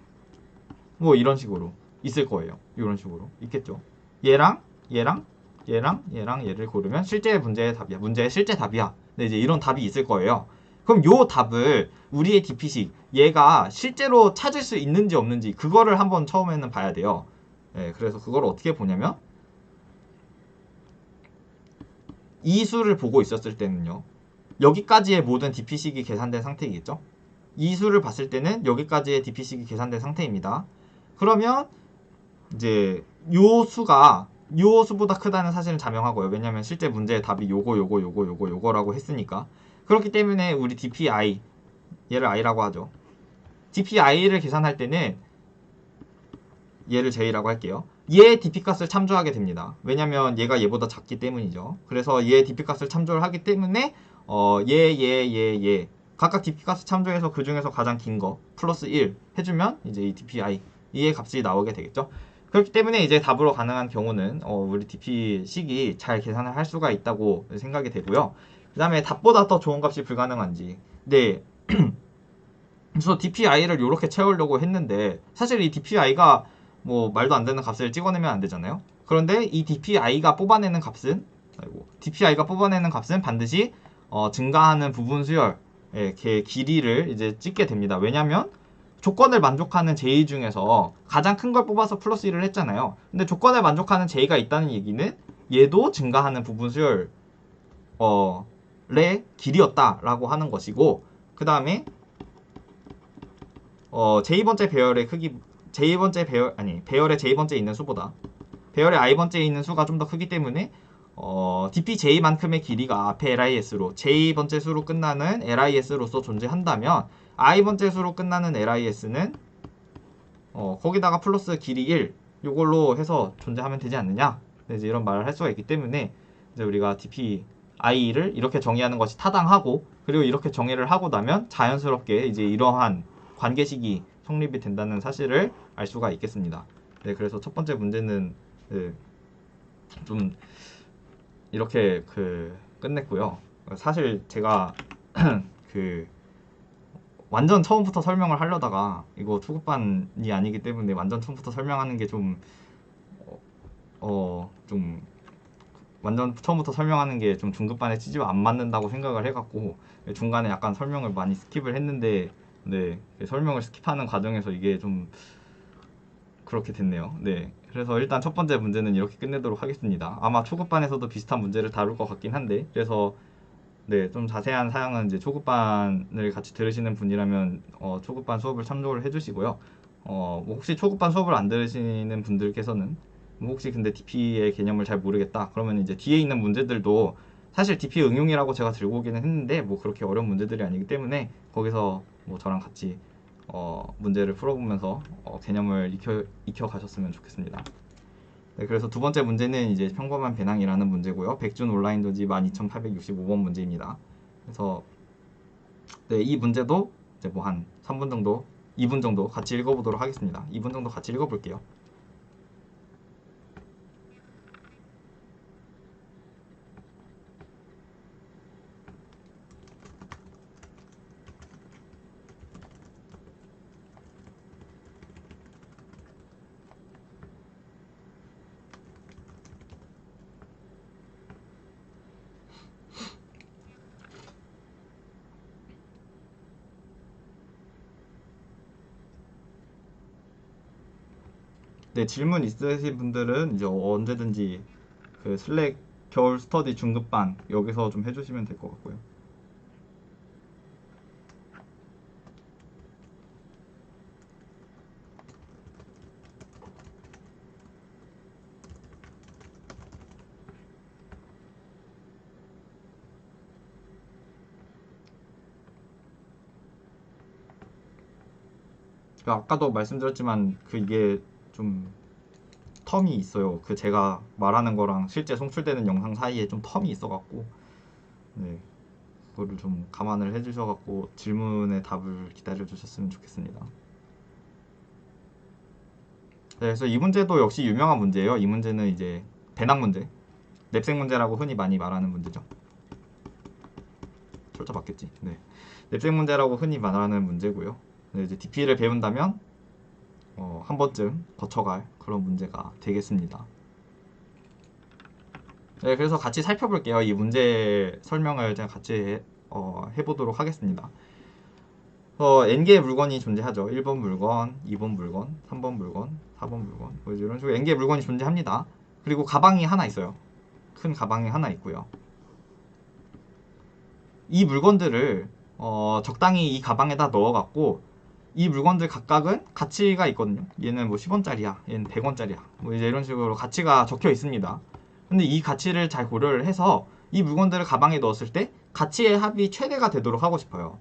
뭐 이런 식으로 있을 거예요. 이런 식으로 있겠죠. 얘랑 얘랑 얘랑 얘를 고르면 실제 문제의 답이야. 문제의 실제 답이야. 네, 이제 이런 답이 있을 거예요. 그럼 요 답을 우리의 DP식 얘가 실제로 찾을 수 있는지 없는지 그거를 한번 처음에는 봐야 돼요. 네, 그래서 그걸 어떻게 보냐면 이 수를 보고 있었을 때는요. 여기까지의 모든 DP식이 계산된 상태이겠죠. 이 수를 봤을 때는 여기까지의 DP식이 계산된 상태입니다. 그러면 이제 요 수가 요 수보다 크다는 사실은 자명하고요. 왜냐면 실제 문제의 답이 요거라고 했으니까. 그렇기 때문에 우리 DPi 얘를 i라고 하죠. DPi를 계산할 때는 얘를 j라고 할게요. 얘의 DP값을 참조하게 됩니다. 왜냐면 얘가 얘보다 작기 때문이죠. 그래서 얘의 DP값을 참조를 하기 때문에 얘 각각 DP값을 참조해서 그 중에서 가장 긴 거 플러스 1 해주면 이제 이 DPi 이의 값이 나오게 되겠죠. 그렇기 때문에 이제 답으로 가능한 경우는 우리 DP식이 잘 계산을 할 수가 있다고 생각이 되고요. 그 다음에 답보다 더 좋은 값이 불가능한지 네. 그래서 DPi를 이렇게 채우려고 했는데 사실 이 DPi가 뭐 말도 안 되는 값을 찍어내면 안 되잖아요. 그런데 이 DPi가 뽑아내는 값은 반드시 증가하는 부분 수열의 길이를 이제 찍게 됩니다. 왜냐면 조건을 만족하는 J 중에서 가장 큰 걸 뽑아서 플러스 1을 했잖아요. 근데 조건을 만족하는 J가 있다는 얘기는 얘도 증가하는 부분 수열의 길이였다라고 하는 것이고 그 다음에 J번째 배열의 크기 배열의 J번째에 있는 수보다 배열의 I번째에 있는 수가 좀 더 크기 때문에 DPJ만큼의 길이가 앞에 LIS로 J번째 수로 끝나는 LIS로서 존재한다면 I번째 수로 끝나는 LIS는 거기다가 플러스 길이 1 요걸로 해서 존재하면 되지 않느냐 이제 이런 말을 할 수가 있기 때문에 이제 우리가 DPI를 이렇게 정의하는 것이 타당하고 그리고 이렇게 정의를 하고 나면 자연스럽게 이제 이러한 관계식이 성립이 된다는 사실을 알 수가 있겠습니다. 네, 그래서 첫 번째 문제는 좀 이렇게 끝냈고요. 사실 제가 완전 처음부터 설명을 하려다가 이거 초급반이 아니기 때문에 완전 처음부터 설명하는 게 좀 완전 처음부터 설명하는 게 좀 중급반에 치지와 안 맞는다고 생각을 해갖고 중간에 약간 설명을 많이 스킵을 했는데 네, 설명을 스킵하는 과정에서 이게 좀 그렇게 됐네요. 네, 그래서 일단 첫 번째 문제는 이렇게 끝내도록 하겠습니다. 아마 초급반에서도 비슷한 문제를 다룰 것 같긴 한데 그래서 네, 좀 자세한 사항은 이제 초급반을 같이 들으시는 분이라면 초급반 수업을 참조를 해주시고요. 뭐 혹시 초급반 수업을 안 들으시는 분들께서는 뭐 혹시 근데 DP의 개념을 잘 모르겠다 그러면 이제 뒤에 있는 문제들도 사실 DP 응용이라고 제가 들고 오기는 했는데 뭐 그렇게 어려운 문제들이 아니기 때문에 거기서 뭐 저랑 같이 문제를 풀어보면서 개념을 익혀 가셨으면 좋겠습니다. 네, 그래서 두 번째 문제는 이제 평범한 배낭이라는 문제고요. 백준 온라인 도지 12865번 문제입니다. 그래서 네, 이 문제도 이제 뭐 한 3분 정도, 2분 정도 같이 읽어보도록 하겠습니다. 2분 정도 같이 읽어볼게요. 네, 질문 있으신 분들은 이제 언제든지 그 슬랙 겨울 스터디 중급반 여기서 좀 해주시면 될 것 같고요. 아까도 말씀드렸지만 그 이게 좀 텀이 있어요. 그 제가 말하는 거랑 실제 송출되는 영상 사이에 좀 텀이 있어갖고 네, 그거를 좀 감안을 해주셔갖고 질문에 답을 기다려주셨으면 좋겠습니다. 네, 그래서 이 문제도 역시 유명한 문제예요. 이 문제는 이제 배낭 문제, 냅색 문제라고 흔히 많이 말하는 문제죠. 철자 맞겠지. 네, 냅색 문제라고 흔히 말하는 문제고요. 네, 이제 DP를 배운다면 한 번쯤 거쳐갈 그런 문제가 되겠습니다. 네, 그래서 같이 살펴볼게요. 이 문제 설명을 제가 같이 해보도록 하겠습니다. n개의 물건이 존재하죠. 1번 물건, 2번 물건, 3번 물건, 4번 물건 뭐 이런 식으로 n개의 물건이 존재합니다. 그리고 가방이 하나 있어요. 큰 가방이 하나 있고요. 이 물건들을 적당히 이 가방에다 넣어갖고 이 물건들 각각은 가치가 있거든요. 얘는 뭐 10원짜리야, 얘는 100원짜리야 뭐 이제 이런 식으로 가치가 적혀 있습니다. 근데 이 가치를 잘 고려를 해서 이 물건들을 가방에 넣었을 때 가치의 합이 최대가 되도록 하고 싶어요.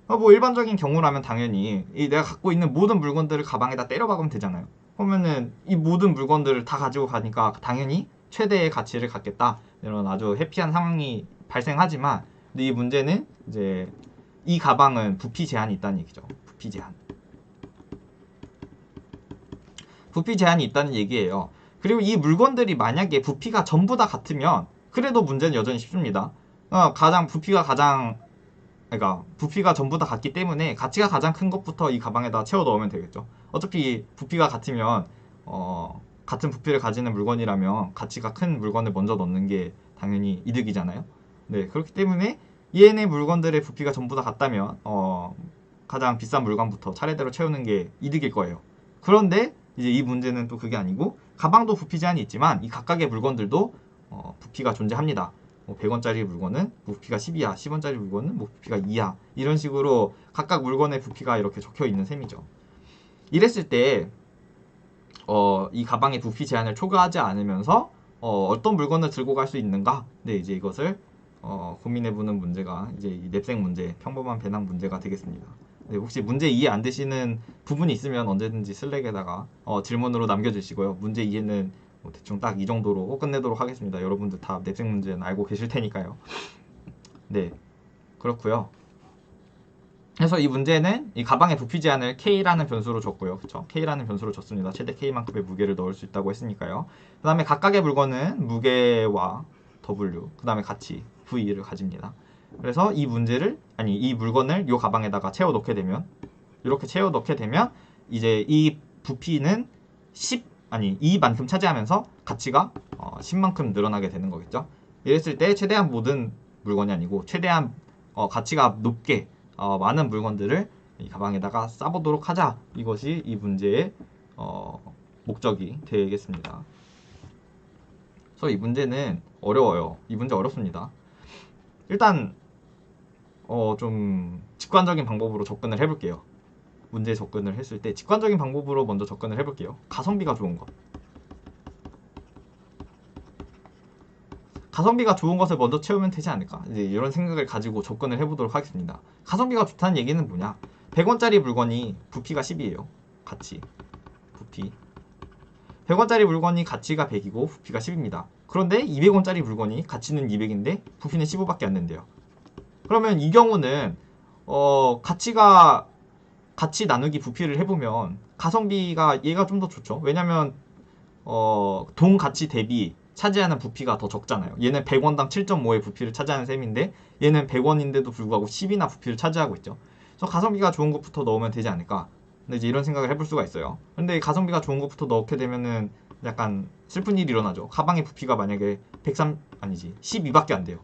뭐 일반적인 경우라면 당연히 이 내가 갖고 있는 모든 물건들을 가방에다 때려 박으면 되잖아요. 그러면은 이 모든 물건들을 다 가지고 가니까 당연히 최대의 가치를 갖겠다. 이런 아주 해피한 상황이 발생하지만 근데 이 문제는 이제 이 가방은 부피 제한이 있다는 얘기죠. 부피 제한. 부피 제한이 있다는 얘기예요. 그리고 이 물건들이 만약에 부피가 전부 다 같으면 그래도 문제는 여전히 쉽습니다. 그러니까 부피가 전부 다 같기 때문에 가치가 가장 큰 것부터 이 가방에다 채워 넣으면 되겠죠. 어차피 부피가 같으면 같은 부피를 가지는 물건이라면 가치가 큰 물건을 먼저 넣는 게 당연히 이득이잖아요. 네, 그렇기 때문에 얘네 물건들의 부피가 전부 다 같다면 가장 비싼 물건부터 차례대로 채우는 게 이득일 거예요. 그런데 이제 이 문제는 또 그게 아니고 가방도 부피 제한이 있지만 이 각각의 물건들도 부피가 존재합니다. 뭐 100원짜리 물건은 부피가 10이야, 10원짜리 물건은 뭐 부피가 2야 이런 식으로 각각 물건의 부피가 이렇게 적혀 있는 셈이죠. 이랬을 때 이 가방의 부피 제한을 초과하지 않으면서 어떤 물건을 들고 갈 수 있는가? 네, 이제 이것을 고민해보는 문제가 이제 이 냅색 문제, 평범한 배낭 문제가 되겠습니다. 네, 혹시 문제 이해 안 되시는 부분이 있으면 언제든지 슬랙에다가 질문으로 남겨주시고요. 문제 이해는 뭐 대충 딱 이 정도로 끝내도록 하겠습니다. 여러분들 다 냅색 문제는 알고 계실 테니까요. 네, 그렇고요. 그래서 이 문제는 이 가방의 부피 제한을 K라는 변수로 줬고요. 그쵸? K라는 변수로 줬습니다. 최대 K만큼의 무게를 넣을 수 있다고 했으니까요. 그 다음에 각각의 물건은 무게와 W, 그 다음에 가치 V를 가집니다. 그래서 이 물건을 이 가방에다가 채워 넣게 되면 이렇게 채워 넣게 되면 이제 이 부피는 2만큼 차지하면서 가치가 10만큼 늘어나게 되는 거겠죠. 이랬을 때 최대한 모든 물건이 아니고 최대한 가치가 높게 많은 물건들을 이 가방에다가 싸보도록 하자. 이것이 이 문제의 목적이 되겠습니다. 그래서 이 문제는 어려워요. 이 문제 어렵습니다. 일단 좀 직관적인 방법으로 접근을 해볼게요. 문제 접근을 했을 때 직관적인 방법으로 먼저 접근을 해볼게요. 가성비가 좋은 것. 가성비가 좋은 것을 먼저 채우면 되지 않을까? 이제 이런 생각을 가지고 접근을 해보도록 하겠습니다. 가성비가 좋다는 얘기는 뭐냐? 100원짜리 물건이 부피가 10이에요. 가치. 부피. 100원짜리 물건이 가치가 100이고 부피가 10입니다. 그런데 200원짜리 물건이 가치는 200인데 부피는 15밖에 안 된대요. 그러면 이 경우는 가치 나누기 부피를 해보면 가성비가 얘가 좀 더 좋죠. 왜냐면 동 가치 대비 차지하는 부피가 더 적잖아요. 얘는 100원당 7.5의 부피를 차지하는 셈인데 얘는 100원인데도 불구하고 10이나 부피를 차지하고 있죠. 그래서 가성비가 좋은 것부터 넣으면 되지 않을까. 근데 이제 이런 생각을 해볼 수가 있어요. 근데 가성비가 좋은 것부터 넣게 되면은 약간 슬픈 일이 일어나죠. 가방의 부피가 만약에 12밖에 안 돼요.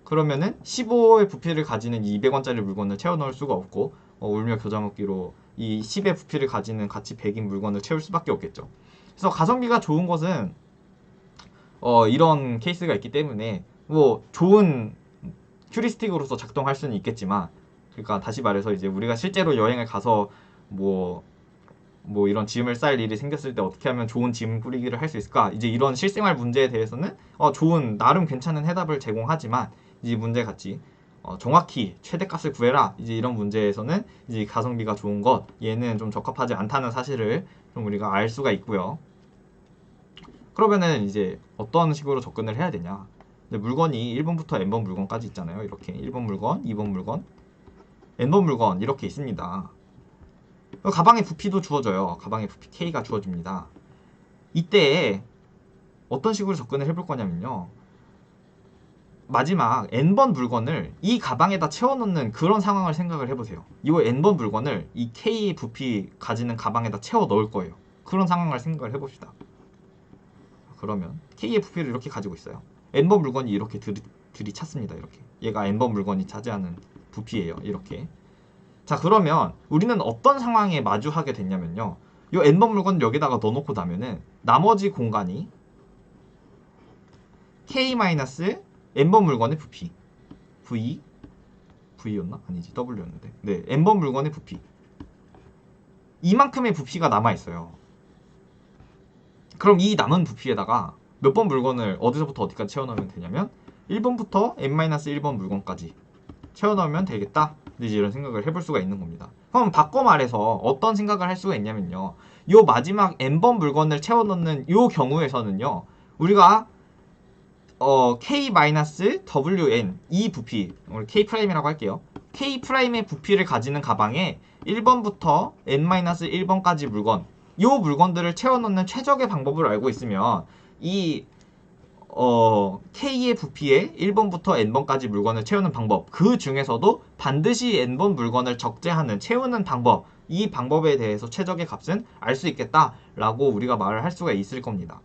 그러면은 15의 부피를 가지는 200원짜리 물건을 채워 넣을 수가 없고 울며 겨자 먹기로 이 10의 부피를 가지는 가치 100인 물건을 채울 수밖에 없겠죠. 그래서 가성비가 좋은 것은 이런 케이스가 있기 때문에 뭐 좋은 휴리스틱으로서 작동할 수는 있겠지만, 그러니까 다시 말해서 이제 우리가 실제로 여행을 가서 뭐 이런 짐을 쌀 일이 생겼을 때 어떻게 하면 좋은 짐 꾸리기를 할 수 있을까? 이제 이런 실생활 문제에 대해서는 좋은 나름 괜찮은 해답을 제공하지만 이 문제 같이 정확히 최대값을 구해라 이제 이런 문제에서는 이제 가성비가 좋은 것 얘는 좀 적합하지 않다는 사실을 좀 우리가 알 수가 있고요. 그러면은 이제 어떤 식으로 접근을 해야 되냐? 물건이 1번부터 n번 물건까지 있잖아요. 이렇게 1번 물건, 2번 물건, n번 물건 이렇게 있습니다. 가방의 부피도 주어져요. 가방의 부피 K가 주어집니다. 이때 어떤 식으로 접근을 해볼 거냐면요. 마지막 n번 물건을 이 가방에다 채워넣는 그런 상황을 생각을 해보세요. 이 n번 물건을 이 K 부피 가지는 가방에다 채워 넣을 거예요. 그런 상황을 생각을 해봅시다. 그러면 K의 부피를 이렇게 가지고 있어요. n번 물건이 이렇게 들이찼습니다. 이렇게. 얘가 n번 물건이 차지하는 부피예요. 이렇게. 자, 그러면 우리는 어떤 상황에 마주하게 됐냐면요. 이 n번 물건을 여기다가 넣어놓고 나면은 나머지 공간이 K-n번 물건의 부피 V였나? 아니지, W였는데. 네, n번 물건의 부피 이만큼의 부피가 남아있어요. 그럼 이 남은 부피에다가 몇 번 물건을 어디서부터 어디까지 채워넣으면 되냐면 1번부터 n-1번 물건까지 채워넣으면 되겠다. 이제 이런 생각을 해볼 수가 있는 겁니다. 그럼 바꿔 말해서 어떤 생각을 할 수가 있냐면요. 요 마지막 n번 물건을 채워넣는 요 경우에서는요. 우리가 K-WN 이 부피, 우리 K'이라고 할게요. K'의 부피를 가지는 가방에 1번부터 n-1번까지 물건, 요 물건들을 채워넣는 최적의 방법을 알고 있으면 이 K의 부피에 1번부터 n번까지 물건을 채우는 방법, 그 중에서도 반드시 n번 물건을 적재하는 채우는 방법, 이 방법에 대해서 최적의 값은 알 수 있겠다라고 우리가 말을 할 수가 있을 겁니다.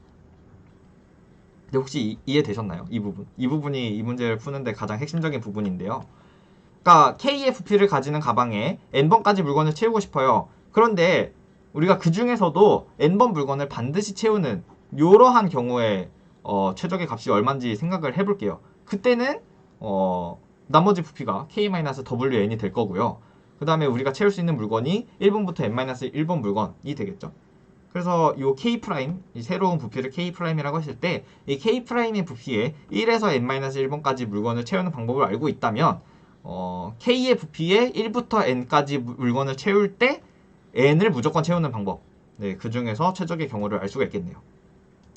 근데 혹시 이해되셨나요? 이 부분. 이 부분이 이 문제를 푸는데 가장 핵심적인 부분인데요. 그러니까 K의 부피를 가지는 가방에 n번까지 물건을 채우고 싶어요. 그런데 우리가 그 중에서도 n번 물건을 반드시 채우는 이러한 경우에 최적의 값이 얼마인지 생각을 해볼게요. 그때는 나머지 부피가 K-WN이 될 거고요. 그 다음에 우리가 채울 수 있는 물건이 1번부터 n-1번 물건이 되겠죠. 그래서 이 K', 이 새로운 부피를 K'이라고 했을 때 이 K'의 부피에 1에서 n-1번까지 물건을 채우는 방법을 알고 있다면 K의 부피에 1부터 n까지 물건을 채울 때 n을 무조건 채우는 방법, 네, 그 중에서 최적의 경우를 알 수가 있겠네요.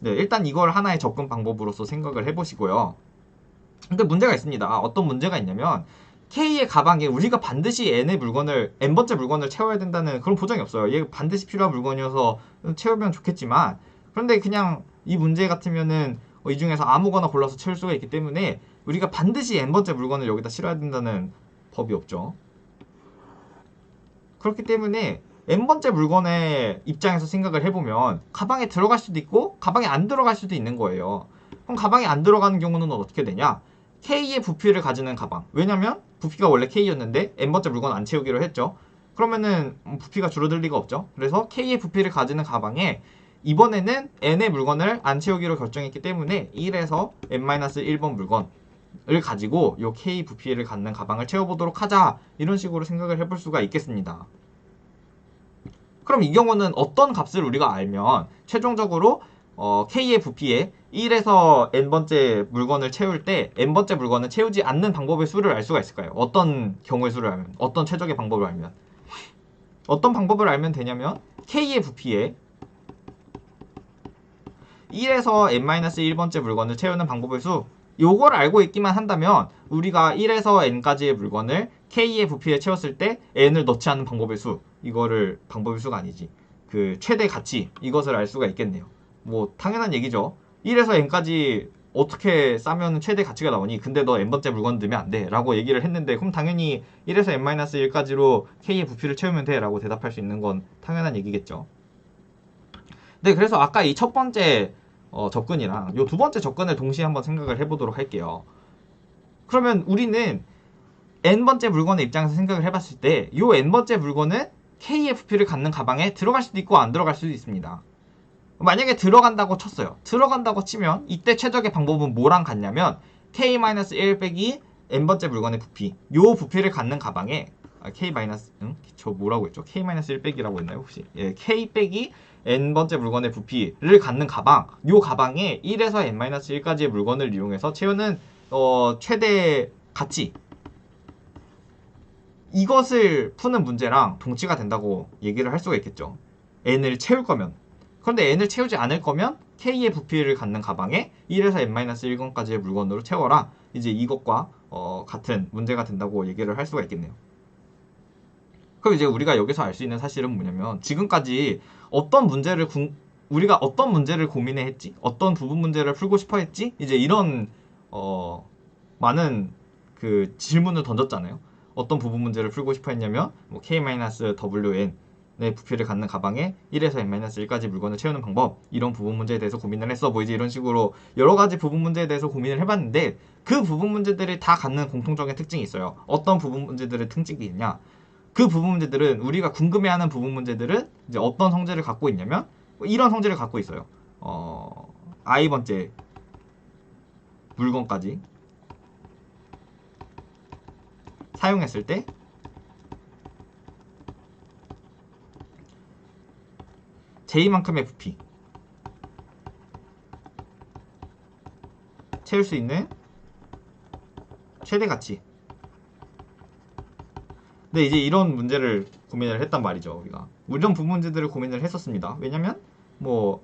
네, 일단 이걸 하나의 접근 방법으로서 생각을 해보시고요. 근데 문제가 있습니다. 어떤 문제가 있냐면 K의 가방에 우리가 반드시 n번째 물건을 채워야 된다는 그런 보장이 없어요. 얘 반드시 필요한 물건이어서 채우면 좋겠지만, 그런데 그냥 이 문제 같으면은 이 중에서 아무거나 골라서 채울 수가 있기 때문에 우리가 반드시 n번째 물건을 여기다 실어야 된다는 법이 없죠. 그렇기 때문에 n번째 물건의 입장에서 생각을 해보면 가방에 들어갈 수도 있고 가방에 안 들어갈 수도 있는 거예요. 그럼 가방에 안 들어가는 경우는 어떻게 되냐? K의 부피를 가지는 가방. 왜냐면 부피가 원래 K였는데 n번째 물건 안 채우기로 했죠. 그러면은 부피가 줄어들 리가 없죠. 그래서 K의 부피를 가지는 가방에 이번에는 n의 물건을 안 채우기로 결정했기 때문에 1에서 n-1번 물건을 가지고 요 K 부피를 갖는 가방을 채워보도록 하자. 이런 식으로 생각을 해볼 수가 있겠습니다. 그럼 이 경우는 어떤 값을 우리가 알면 최종적으로 K의 부피에 1에서 n번째 물건을 채울 때 n번째 물건을 채우지 않는 방법의 수를 알 수가 있을까요? 어떤 경우의 수를 알면, 어떤 최적의 방법을 알면, 어떤 방법을 알면 되냐면 K의 부피에 1에서 n-1번째 물건을 채우는 방법의 수, 요걸 알고 있기만 한다면 우리가 1에서 n까지의 물건을 K의 부피에 채웠을 때 n을 넣지 않는 방법의 수, 이거를 방법의 수가 아니지, 그 최대 가치, 이것을 알 수가 있겠네요. 뭐 당연한 얘기죠. 1에서 n까지 어떻게 싸면 최대 가치가 나오니? 근데 너 n번째 물건 넣으면 안 돼 라고 얘기를 했는데, 그럼 당연히 1에서 n-1까지로 K의 부피를 채우면 돼 라고 대답할 수 있는 건 당연한 얘기겠죠. 네, 그래서 아까 이 첫 번째 접근이랑 요 두 번째 접근을 동시에 한번 생각을 해보도록 할게요. 그러면 우리는 n번째 물건의 입장에서 생각을 해봤을 때 요 n번째 물건은 KFP를 갖는 가방에 들어갈 수도 있고 안 들어갈 수도 있습니다. 만약에 들어간다고 쳤어요. 들어간다고 치면 이때 최적의 방법은 뭐랑 같냐면 K-1 빼기 n번째 물건의 부피, 요 부피를 갖는 가방에 K- 저 뭐라고 했죠? K-1 빼기라고 했나요 혹시? 예, K 빼기 n번째 물건의 부피를 갖는 가방, 요 가방에 1에서 n-1까지의 물건을 이용해서 채우는 최대 가치, 이것을 푸는 문제랑 동치가 된다고 얘기를 할 수가 있겠죠. n을 채울 거면. 그런데 n을 채우지 않을 거면 k의 부피를 갖는 가방에 1에서 n-1건까지의 물건으로 채워라. 이제 이것과 같은 문제가 된다고 얘기를 할 수가 있겠네요. 그럼 이제 우리가 여기서 알 수 있는 사실은 뭐냐면, 지금까지 우리가 어떤 문제를 고민해 했지? 어떤 부분 문제를 풀고 싶어 했지? 이제 이런 많은 그 질문을 던졌잖아요. 어떤 부분 문제를 풀고 싶어 했냐면 뭐 K-WN의 부피를 갖는 가방에 1에서 n-1까지 물건을 채우는 방법, 이런 부분 문제에 대해서 고민을 했어. 뭐 이제 이런 식으로 여러 가지 부분 문제에 대해서 고민을 해봤는데, 그 부분 문제들이 다 갖는 공통적인 특징이 있어요. 어떤 부분 문제들의 특징이 있냐? 그 부분 문제들은, 우리가 궁금해하는 부분 문제들은 이제 어떤 성질을 갖고 있냐면 이런 성질을 갖고 있어요. i번째 물건까지 사용했을 때 J만큼의 부피 채울 수 있는 최대 가치. 네, 이제 이런 문제를 고민을 했단 말이죠. 우리가 이런 부분 문제들을 고민을 했었습니다. 왜냐면 뭐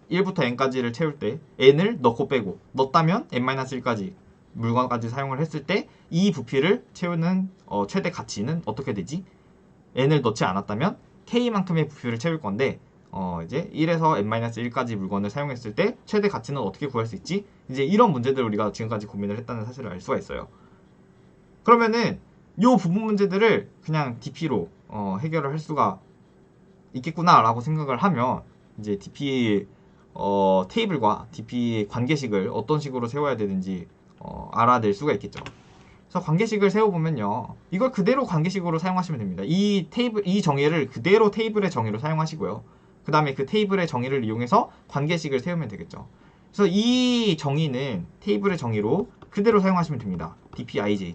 1부터 n까지를 채울 때 n을 넣고 빼고, 넣었다면 n-1까지 물건까지 사용을 했을 때 이 부피를 채우는 최대 가치는 어떻게 되지? n을 넣지 않았다면 k만큼의 부피를 채울 건데, 이제 1에서 n-1까지 물건을 사용했을 때 최대 가치는 어떻게 구할 수 있지? 이제 이런 문제들을 우리가 지금까지 고민을 했다는 사실을 알 수가 있어요. 그러면은 요 부분 문제들을 그냥 DP로 해결을 할 수가 있겠구나 라고 생각을 하면, 이제 DP 테이블과 DP 관계식을 어떤 식으로 세워야 되는지 알아낼 수가 있겠죠. 그래서 관계식을 세워보면요, 이걸 그대로 관계식으로 사용하시면 됩니다. 이 정의를 그대로 테이블의 정의로 사용하시고요. 그 다음에 그 테이블의 정의를 이용해서 관계식을 세우면 되겠죠. 그래서 이 정의는 테이블의 정의로 그대로 사용하시면 됩니다. DPIJ.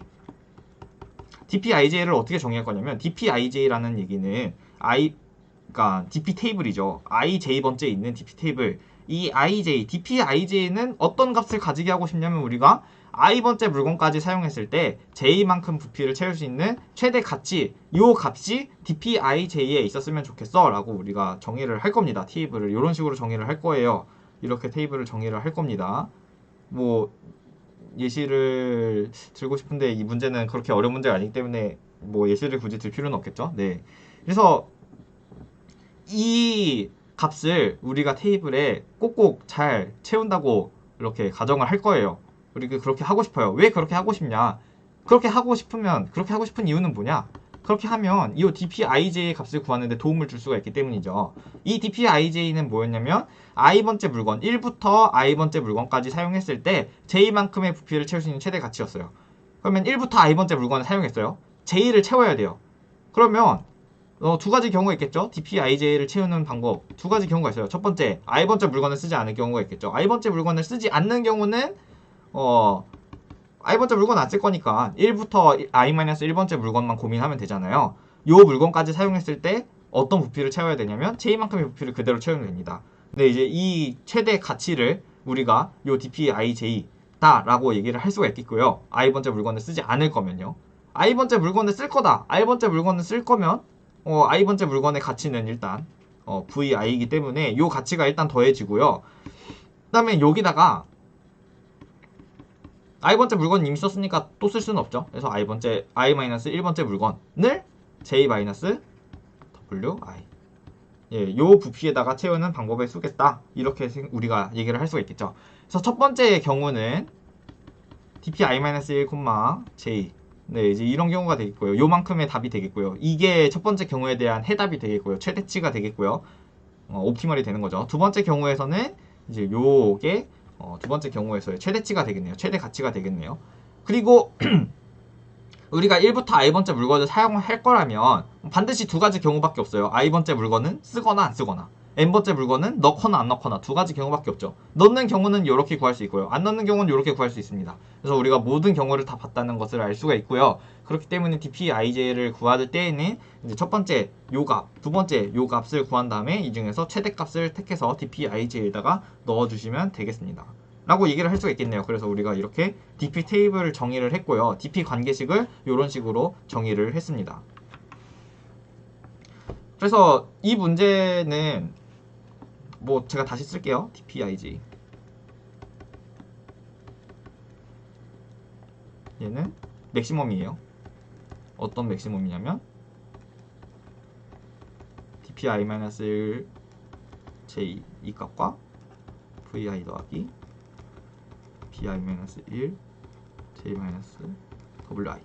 DPIJ를 어떻게 정의할 거냐면, DPIJ라는 얘기는 그러니까 DP 테이블이죠. IJ번째에 있는 DP 테이블. 이 DPIJ는 어떤 값을 가지게 하고 싶냐면, 우리가 i번째 물건까지 사용했을 때 j만큼 부피를 채울 수 있는 최대 가치, 요 값이 DPIJ에 있었으면 좋겠어 라고 우리가 정의를 할 겁니다. 테이블을 이런 식으로 정의를 할 거예요. 이렇게 테이블을 정의를 할 겁니다. 뭐 예시를 들고 싶은데 이 문제는 그렇게 어려운 문제가 아니기 때문에 뭐 예시를 굳이 들 필요는 없겠죠. 네. 그래서 이 값을 우리가 테이블에 꼭꼭 잘 채운다고 이렇게 가정을 할 거예요. 우리가 그렇게 하고 싶어요. 왜 그렇게 하고 싶냐? 그렇게 하고 싶은 이유는 뭐냐? 그렇게 하면 이 DPIJ의 값을 구하는데 도움을 줄 수가 있기 때문이죠. 이 DPIJ는 뭐였냐면, i번째 물건 1부터 i번째 물건까지 사용했을 때 j만큼의 부피를 채울 수 있는 최대 가치였어요. 그러면 1부터 i번째 물건을 사용했어요. j를 채워야 돼요. 그러면 두 가지 경우가 있겠죠. DPIJ를 채우는 방법 두 가지 경우가 있어요. 첫 번째, i번째 물건을 쓰지 않을 경우가 있겠죠. i번째 물건을 쓰지 않는 경우는 i번째 물건 안 쓸 거니까 1부터 i-1번째 물건만 고민하면 되잖아요. 요 물건까지 사용했을 때 어떤 부피를 채워야 되냐면 j만큼의 부피를 그대로 채우면 됩니다. 근데 이제 이 최대 가치를 우리가 요 dpij 다라고 얘기를 할 수가 있겠고요. i번째 물건을 쓰지 않을 거면요. i번째 물건을 쓸 거다. i번째 물건을 쓸 거면 i번째 물건의 가치는 일단 vi이기 때문에 요 가치가 일단 더해지고요. 그 다음에 여기다가 i번째 물건 이미 썼으니까 또 쓸 수는 없죠. 그래서 i-1번째 물건을 j-wi 예, 요 부피에다가 채우는 방법을 쓰겠다. 이렇게 우리가 얘기를 할 수가 있겠죠. 그래서 첫 번째 경우는 dpi-1, j 네, 이제 이런 경우가 되겠고요. 요만큼의 답이 되겠고요. 이게 첫 번째 경우에 대한 해답이 되겠고요. 최대치가 되겠고요. 옵티멀이 되는 거죠. 두 번째 경우에서는 이제 요게 두 번째 경우에서의 최대치가 되겠네요. 최대 가치가 되겠네요. 그리고 우리가 1부터 i번째 물건을 사용할 거라면 반드시 두 가지 경우밖에 없어요. i번째 물건은 쓰거나 안 쓰거나, n번째 물건은 넣거나 안 넣거나 두 가지 경우밖에 없죠. 넣는 경우는 이렇게 구할 수 있고요. 안 넣는 경우는 이렇게 구할 수 있습니다. 그래서 우리가 모든 경우를 다 봤다는 것을 알 수가 있고요. 그렇기 때문에 dpij를 구할 때에는 이제 첫 번째 요 값, 두 번째 요 값을 구한 다음에 이 중에서 최대값을 택해서 dpij에다가 넣어주시면 되겠습니다. 라고 얘기를 할 수가 있겠네요. 그래서 우리가 이렇게 dp 테이블을 정의를 했고요. dp 관계식을 이런 식으로 정의를 했습니다. 그래서 이 문제는 뭐 제가 다시 쓸게요. dpij 얘는 맥시멈이에요. 어떤 맥시멈이냐면 dpi-1 j 이 값과 vi 더하기 bi-1 j-wi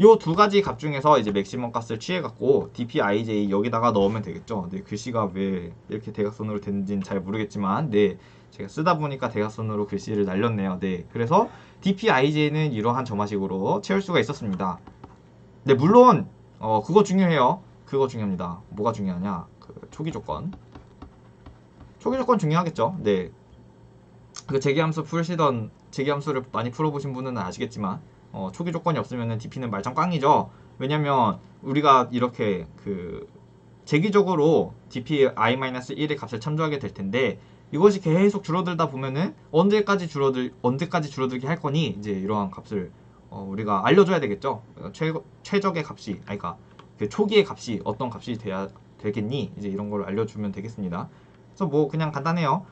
요 두 가지 값 중에서 이제 맥시멈 값을 취해갖고 dpij 여기다가 넣으면 되겠죠. 네, 글씨가 왜 이렇게 대각선으로 됐는지는 잘 모르겠지만 네, 제가 쓰다 보니까 대각선으로 글씨를 날렸네요. 네, 그래서 dpij는 이러한 점화식으로 채울 수가 있었습니다. 네, 물론 그거 중요해요. 그거 중요합니다. 뭐가 중요하냐? 그 초기 조건. 초기 조건 중요하겠죠. 네. 그 제기함수 풀시던 제기함수를 많이 풀어보신 분은 아시겠지만 초기 조건이 없으면 dp는 말짱 꽝이죠. 왜냐면 우리가 이렇게 그 재기적으로 dpi-1의 값을 참조하게 될 텐데 이것이 계속 줄어들다 보면은 언제까지 줄어들게 할 거니 이제 이러한 값을 우리가 알려줘야 되겠죠. 최적의 값이 그러니까 그 초기의 값이 어떤 값이 돼야 되겠니 이제 이런 걸 알려주면 되겠습니다. 그래서 뭐 그냥 간단해요.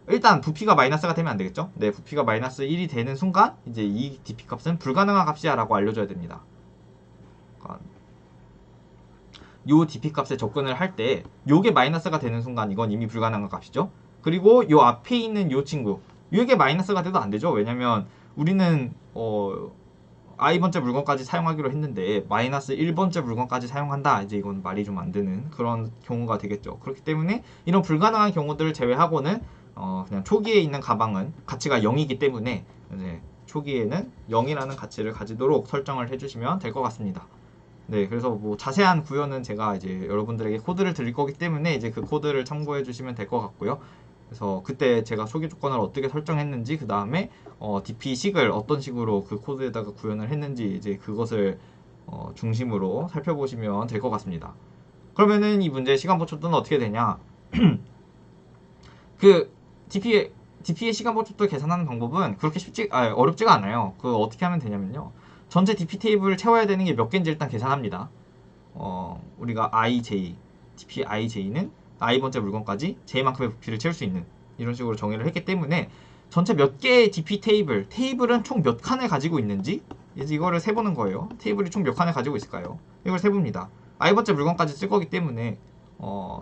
일단 부피가 마이너스가 되면 안 되겠죠? 네, 부피가 마이너스 1이 되는 순간 이제 이 dp 값은 불가능한 값이야 라고 알려줘야 됩니다. 그러니까 요 dp 값에 접근을 할 때 요게 마이너스가 되는 순간 이건 이미 불가능한 값이죠. 그리고 요 앞에 있는 요 친구 요게 마이너스가 돼도 안 되죠. 왜냐면 우리는 i번째 물건까지 사용하기로 했는데 마이너스 1번째 물건까지 사용한다 이제 이건 말이 좀 안 되는 그런 경우가 되겠죠. 그렇기 때문에 이런 불가능한 경우들을 제외하고는 그냥 초기에 있는 가방은 가치가 0이기 때문에 이제 초기에는 0이라는 가치를 가지도록 설정을 해주시면 될 것 같습니다. 네, 그래서 뭐 자세한 구현은 제가 이제 여러분들에게 코드를 드릴 거기 때문에 이제 그 코드를 참고해 주시면 될 것 같고요. 그래서 그때 제가 초기 조건을 어떻게 설정했는지 그 다음에 dp식을 어떤 식으로 그 코드에다가 구현을 했는지 이제 그것을 중심으로 살펴보시면 될 것 같습니다. 그러면은 이 문제의 시간 보충도는 어떻게 되냐? 그 dp의 시간 보충도 계산하는 방법은 그렇게 어렵지가 않아요. 그 어떻게 하면 되냐면요. 전체 dp 테이블을 채워야 되는 게 몇 개인지 일단 계산합니다. 우리가 dpij는 i번째 물건까지 j만큼의 부피를 채울 수 있는 이런 식으로 정의를 했기 때문에 전체 몇 개의 dp 테이블은 총 몇 칸을 가지고 있는지 이거를 세보는 거예요. 테이블이 총 몇 칸을 가지고 있을까요? 이걸 세봅니다. i번째 물건까지 쓸 거기 때문에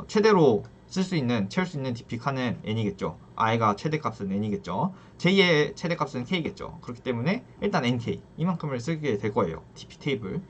최대로 채울 수 있는 dp 칸은 n이겠죠. i가 최대값은 n이겠죠. j의 최대값은 k겠죠. 그렇기 때문에 일단 nk 이만큼을 쓰게 될 거예요. dp 테이블.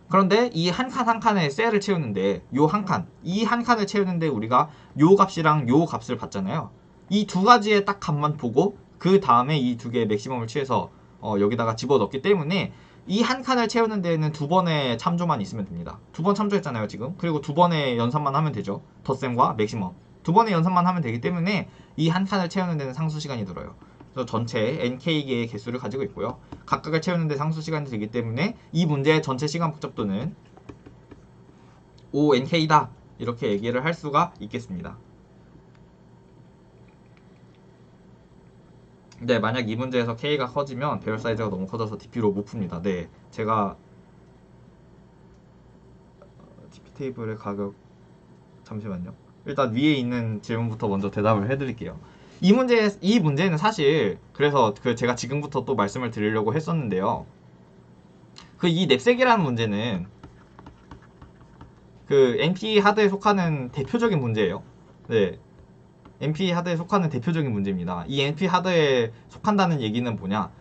그런데 이 한 칸 한 칸에 셀을 채우는데 이 한 칸을 채우는데 우리가 요 값이랑 요 값을 봤잖아요. 이 두 가지의 딱 값만 보고 그 다음에 이 두 개의 맥시멈을 취해서 여기다가 집어넣기 때문에 이 한 칸을 채우는 데에는 두 번의 참조만 있으면 됩니다. 두 번 참조했잖아요 지금. 그리고 두 번의 연산만 하면 되죠. 덧셈과 맥시멈 두 번의 연산만 하면 되기 때문에 이 한 칸을 채우는 데는 상수 시간이 들어요. 그래서 전체 nk개의 개수를 가지고 있고요. 각각을 채우는 데 상수 시간이 들기 때문에 이 문제의 전체 시간 복잡도는 5nk다 이렇게 얘기를 할 수가 있겠습니다. 네, 만약 이 문제에서 K가 커지면 배열 사이즈가 너무 커져서 DP로 못 풉니다. 네, 제가 DP 테이블의 가격 잠시만요. 일단 위에 있는 질문부터 먼저 대답을 해드릴게요. 이 문제는 사실 그래서 그 제가 지금부터 또 말씀을 드리려고 했었는데요. 그 이 냅색이라는 문제는 그 NP 하드에 속하는 대표적인 문제예요. 네, NP 하드에 속하는 대표적인 문제입니다. 이 NP 하드에 속한다는 얘기는 뭐냐?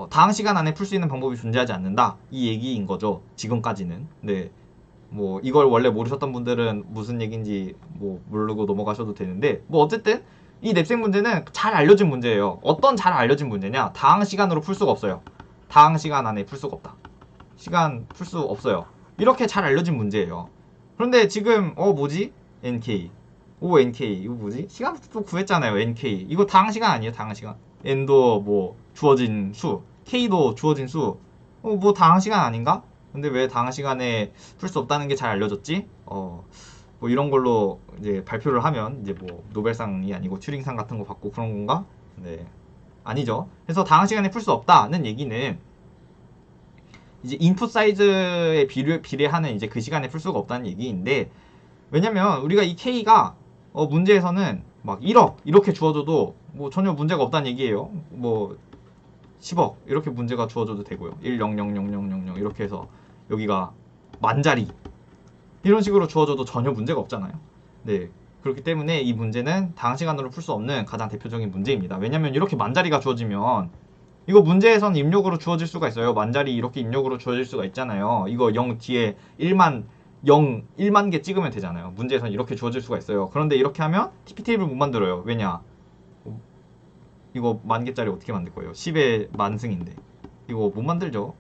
다항 시간 안에 풀 수 있는 방법이 존재하지 않는다. 이 얘기인 거죠. 지금까지는. 네. 뭐 이걸 원래 모르셨던 분들은 무슨 얘기인지 뭐 모르고 넘어가셔도 되는데 뭐 어쨌든 이 냅색 문제는 잘 알려진 문제예요. 어떤 잘 알려진 문제냐? 다항 시간으로 풀 수가 없어요. 다항 시간 안에 풀 수가 없다. 시간 풀 수 없어요. 이렇게 잘 알려진 문제예요. 그런데 지금 뭐지? NK NK 이거 뭐지? 시간부터 또 구했잖아요. NK 이거 다항 시간 아니에요? 다항 시간. N도 뭐 주어진 수, K도 주어진 수. 뭐 다항 시간 아닌가? 근데 왜 다항 시간에 풀 수 없다는 게 잘 알려졌지? 뭐 이런 걸로 이제 발표를 하면 이제 뭐 노벨상이 아니고 튜링상 같은 거 받고 그런 건가? 네. 아니죠. 그래서 다항 시간에 풀 수 없다는 얘기는 이제 인풋 사이즈에 비례하는 이제 그 시간에 풀 수가 없다는 얘기인데 왜냐면 우리가 이 K가 문제에서는 막 1억 이렇게 주어져도 뭐 전혀 문제가 없다는 얘기예요. 뭐 10억 이렇게 문제가 주어져도 되고요. 1 0 0 0 0 0 0 이렇게 해서 여기가 만자리 이런 식으로 주어져도 전혀 문제가 없잖아요. 네. 그렇기 때문에 이 문제는 다항 시간으로 풀 수 없는 가장 대표적인 문제입니다. 왜냐면 이렇게 만자리가 주어지면 이거 문제에선 입력으로 주어질 수가 있어요. 만자리 이렇게 입력으로 주어질 수가 있잖아요. 이거 0 뒤에 1만 개 찍으면 되잖아요. 문제에선 이렇게 주어질 수가 있어요. 그런데 이렇게 하면 TP 테이블 못 만들어요. 왜냐? 이거 10,000개짜리 어떻게 만들 거예요? 10의 만승인데 이거 못 만들죠.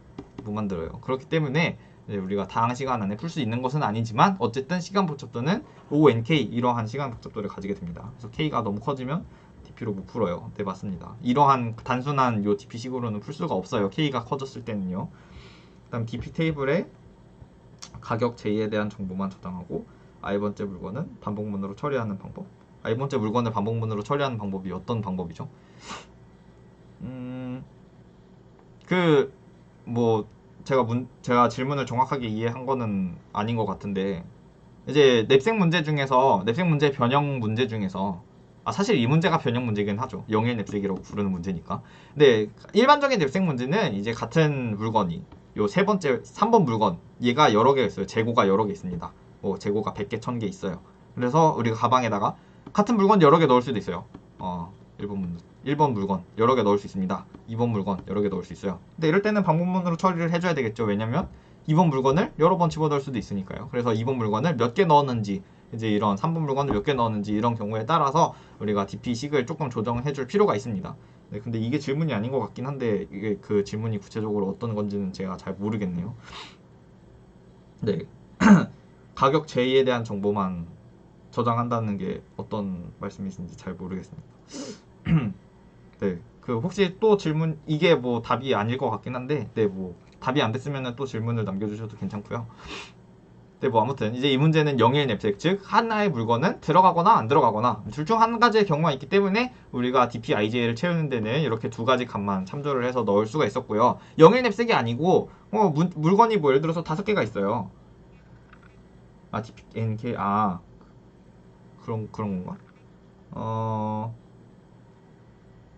못 만들어요. 그렇기 때문에 우리가 다항 시간 안에 풀 수 있는 것은 아니지만 어쨌든 시간 복잡도는 ONK 이러한 시간 복잡도를 가지게 됩니다. 그래서 K가 너무 커지면 DP로 못 풀어요. 네, 맞습니다. 이러한 단순한 요 DP 식으로는 풀 수가 없어요. K가 커졌을 때는요. 그다음 DP 테이블에 가격 J에 대한 정보만 저장하고 i번째 물건은 반복문으로 처리하는 방법. i번째 물건을 반복문으로 처리하는 방법이 어떤 방법이죠? 뭐 제가 질문을 정확하게 이해한 거는 아닌 것 같은데 이제 냅색 문제 변형 문제 중에서 사실 이 문제가 변형 문제긴 하죠. 영의 냅색이라고 부르는 문제니까. 근데 일반적인 냅색 문제는 이제 같은 물건이 요 세 번째 3번 물건 얘가 여러 개 있어요. 재고가 여러 개 있습니다. 재고가 100개, 1000개 있어요. 그래서 우리가 가방에다가 같은 물건 여러 개 넣을 수도 있어요. 1번 물건 여러 개 넣을 수 있습니다. 2번 물건 여러 개 넣을 수 있어요. 근데 이럴 때는 반복문으로 처리를 해줘야 되겠죠. 왜냐면 2번 물건을 여러 번 집어넣을 수도 있으니까요. 그래서 2번 물건을 몇 개 넣었는지 이제 이런 3번 물건을 몇 개 넣었는지 이런 경우에 따라서 우리가 DP식을 조금 조정해 줄 필요가 있습니다. 네, 근데 이게 질문이 아닌 것 같긴 한데 이게 그 질문이 구체적으로 어떤 건지는 제가 잘 모르겠네요. 네. 가격 J에 대한 정보만 저장한다는 게 어떤 말씀이신지 잘 모르겠습니다. 네, 그 혹시 또 질문 이게 뭐 답이 아닐 것 같긴 한데, 네, 뭐 답이 안 됐으면 또 질문을 남겨주셔도 괜찮고요. 네, 뭐 아무튼 이제 이 문제는 영의 냅색, 즉 하나의 물건은 들어가거나 안 들어가거나 둘 중 한 가지의 경우가 있기 때문에 우리가 DPIJ를 채우는 데는 이렇게 두 가지 값만 참조를 해서 넣을 수가 있었고요. 영의 냅색이 아니고 물건이 뭐 예를 들어서 5개가 있어요. DPNK 그런 건가?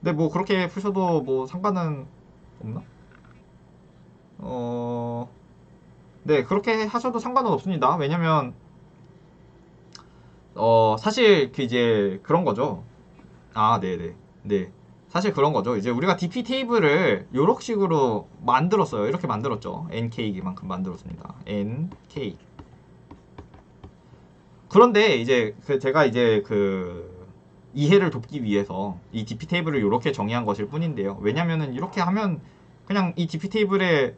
네, 뭐 그렇게 푸셔도 뭐 상관은 없나? 네, 그렇게 하셔도 상관은 없습니다. 왜냐면 사실 그 이제 그런 거죠. 네네. 네. 사실 그런 거죠. 이제 우리가 DP 테이블을 요런 식으로 만들었어요. 이렇게 만들었죠. NK만큼 만들었습니다. NK. 그런데 이제 제가 이제 이해를 돕기 위해서 이 DP 테이블을 이렇게 정의한 것일 뿐인데요. 왜냐면은 이렇게 하면 그냥 이 DP 테이블에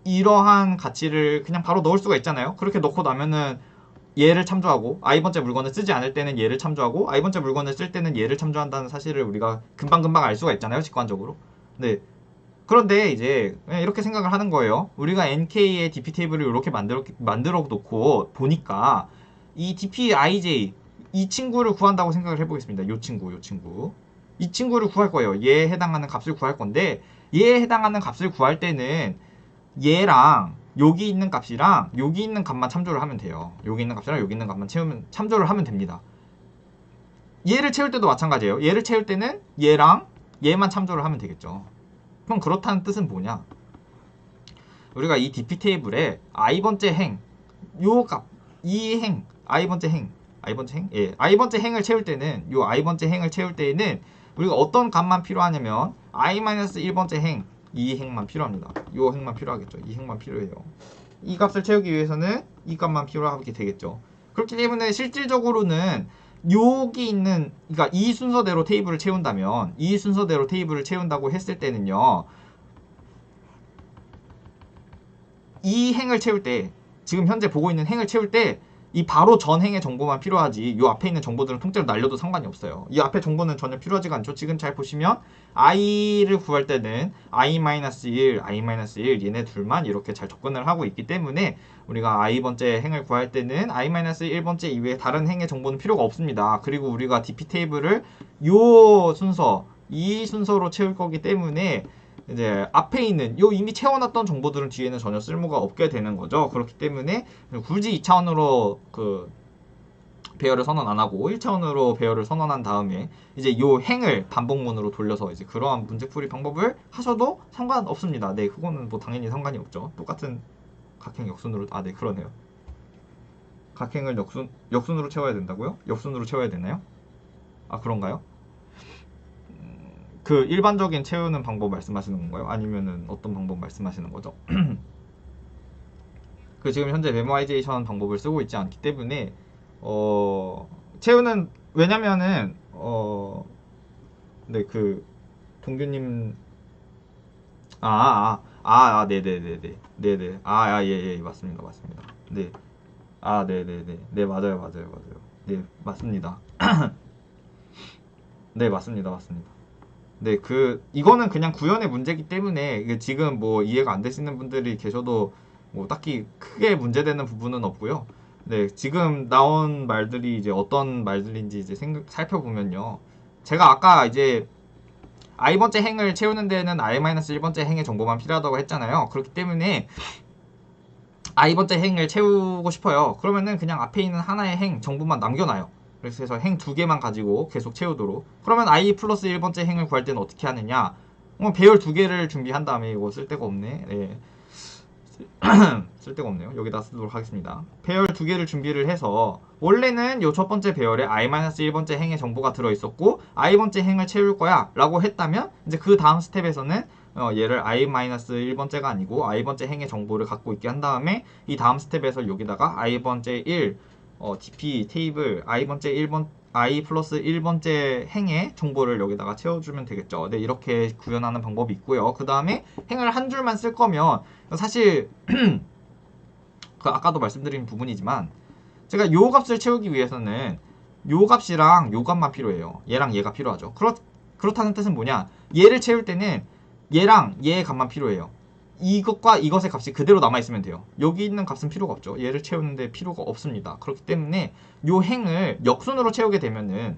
이러한 가치를 그냥 바로 넣을 수가 있잖아요. 그렇게 넣고 나면은 얘를 참조하고 i번째 물건을 쓰지 않을 때는 얘를 참조하고 i번째 물건을 쓸 때는 얘를 참조한다는 사실을 우리가 금방금방 알 수가 있잖아요. 직관적으로. 네. 그런데 이제 그냥 이렇게 생각을 하는 거예요. 우리가 NK의 DP 테이블을 이렇게 만들어 놓고 보니까 이 DPIJ 이 친구를 구한다고 생각을 해보겠습니다. 요 친구. 이 친구를 구할 거예요. 얘에 해당하는 값을 구할 건데 얘에 해당하는 값을 구할 때는 얘랑 여기 있는 값이랑 여기 있는 값만 참조를 하면 돼요. 여기 있는 값이랑 여기 있는 값만 참조를 하면 됩니다. 얘를 채울 때도 마찬가지예요. 얘를 채울 때는 얘랑 얘만 참조를 하면 되겠죠. 그럼 그렇다는 뜻은 뭐냐? 우리가 이 DP 테이블에 i번째 행, 요 값, 이 행, i번째 행, i번째 행? 예, i번째 행을 채울 때는, 요 i번째 행을 채울 때에는 우리가 어떤 값만 필요하냐면 i-1번째 행, 이 행만 필요합니다. 요 행만 필요하겠죠. 이 행만 필요해요. 이 값을 채우기 위해서는 이 값만 필요하게 되겠죠. 그렇기 때문에 실질적으로는 여기 있는, 그러니까 이 순서대로 테이블을 채운다면, 이 순서대로 테이블을 채운다고 했을 때는요, 이 행을 채울 때, 지금 현재 보고 있는 행을 채울 때 이 바로 전 행의 정보만 필요하지 이 앞에 있는 정보들은 통째로 날려도 상관이 없어요. 이 앞에 정보는 전혀 필요하지가 않죠. 지금 잘 보시면 i를 구할 때는 i-1, i-1 얘네 둘만 이렇게 잘 접근을 하고 있기 때문에 우리가 i번째 행을 구할 때는 i-1번째 이외에 다른 행의 정보는 필요가 없습니다. 그리고 우리가 DP 테이블을 요 순서, 이 순서로 채울 거기 때문에 이제 앞에 있는 요 이미 채워놨던 정보들은 뒤에는 전혀 쓸모가 없게 되는 거죠. 그렇기 때문에 굳이 2차원으로 그 배열을 선언 안 하고 1차원으로 배열을 선언한 다음에 이제 요 행을 반복문으로 돌려서 이제 그러한 문제풀이 방법을 하셔도 상관없습니다. 네, 그거는 뭐 당연히 상관이 없죠. 똑같은 각행 역순으로, 아, 네, 그러네요. 각행을 역순으로 채워야 된다고요? 역순으로 채워야 되나요? 아, 그런가요? 그 일반적인 채우는 방법 말씀하시는 건가요? 아니면은 어떤 방법 말씀하시는 거죠? 그 지금 현재 메모아이제이션 방법을 쓰고 있지 않기 때문에 채우는, 왜냐면은 네, 그 동규님, 네네네네, 예, 맞습니다, 맞습니다. 네, 네네네, 네, 맞아요. 네, 맞습니다. 네, 맞습니다. 네, 이거는 그냥 구현의 문제이기 때문에 이게 지금 뭐 이해가 안 되시는 분들이 계셔도 뭐 딱히 크게 문제되는 부분은 없고요. 네, 지금 나온 말들이 이제 어떤 말들인지 이제 살펴보면요. 제가 아까 이제 i번째 행을 채우는 데는 i-1번째 행의 정보만 필요하다고 했잖아요. 그렇기 때문에 i번째 행을 채우고 싶어요. 그러면은 그냥 앞에 있는 하나의 행 정보만 남겨놔요. 그래서 행 2개만 가지고 계속 채우도록. 그러면 i 플러스 1번째 행을 구할 때는 어떻게 하느냐? 배열 2개를 준비한 다음에, 이거 쓸데가 없네. 네. 쓸데가 없네요. 여기다 쓰도록 하겠습니다. 배열 2개를 준비를 해서 원래는 요 첫 번째 배열에 i-1번째 행의 정보가 들어있었고 i번째 행을 채울 거야 라고 했다면 이제 그 다음 스텝에서는 얘를 i-1번째가 아니고 i번째 행의 정보를 갖고 있게 한 다음에 이 다음 스텝에서 여기다가 i번째 1 DP 테이블 i번째 1번 i 플러스 1번째 행의 정보를 여기다가 채워주면 되겠죠. 네, 이렇게 구현하는 방법이 있고요. 그 다음에 행을 한 줄만 쓸 거면 사실 그 아까도 말씀드린 부분이지만 제가 요 값을 채우기 위해서는 요 값이랑 요 값만 필요해요. 얘랑 얘가 필요하죠. 그렇다는 뜻은 뭐냐? 얘를 채울 때는 얘랑 얘의 값만 필요해요. 이것과 이것의 값이 그대로 남아있으면 돼요. 여기 있는 값은 필요가 없죠. 얘를 채우는데 필요가 없습니다. 그렇기 때문에 요 행을 역순으로 채우게 되면은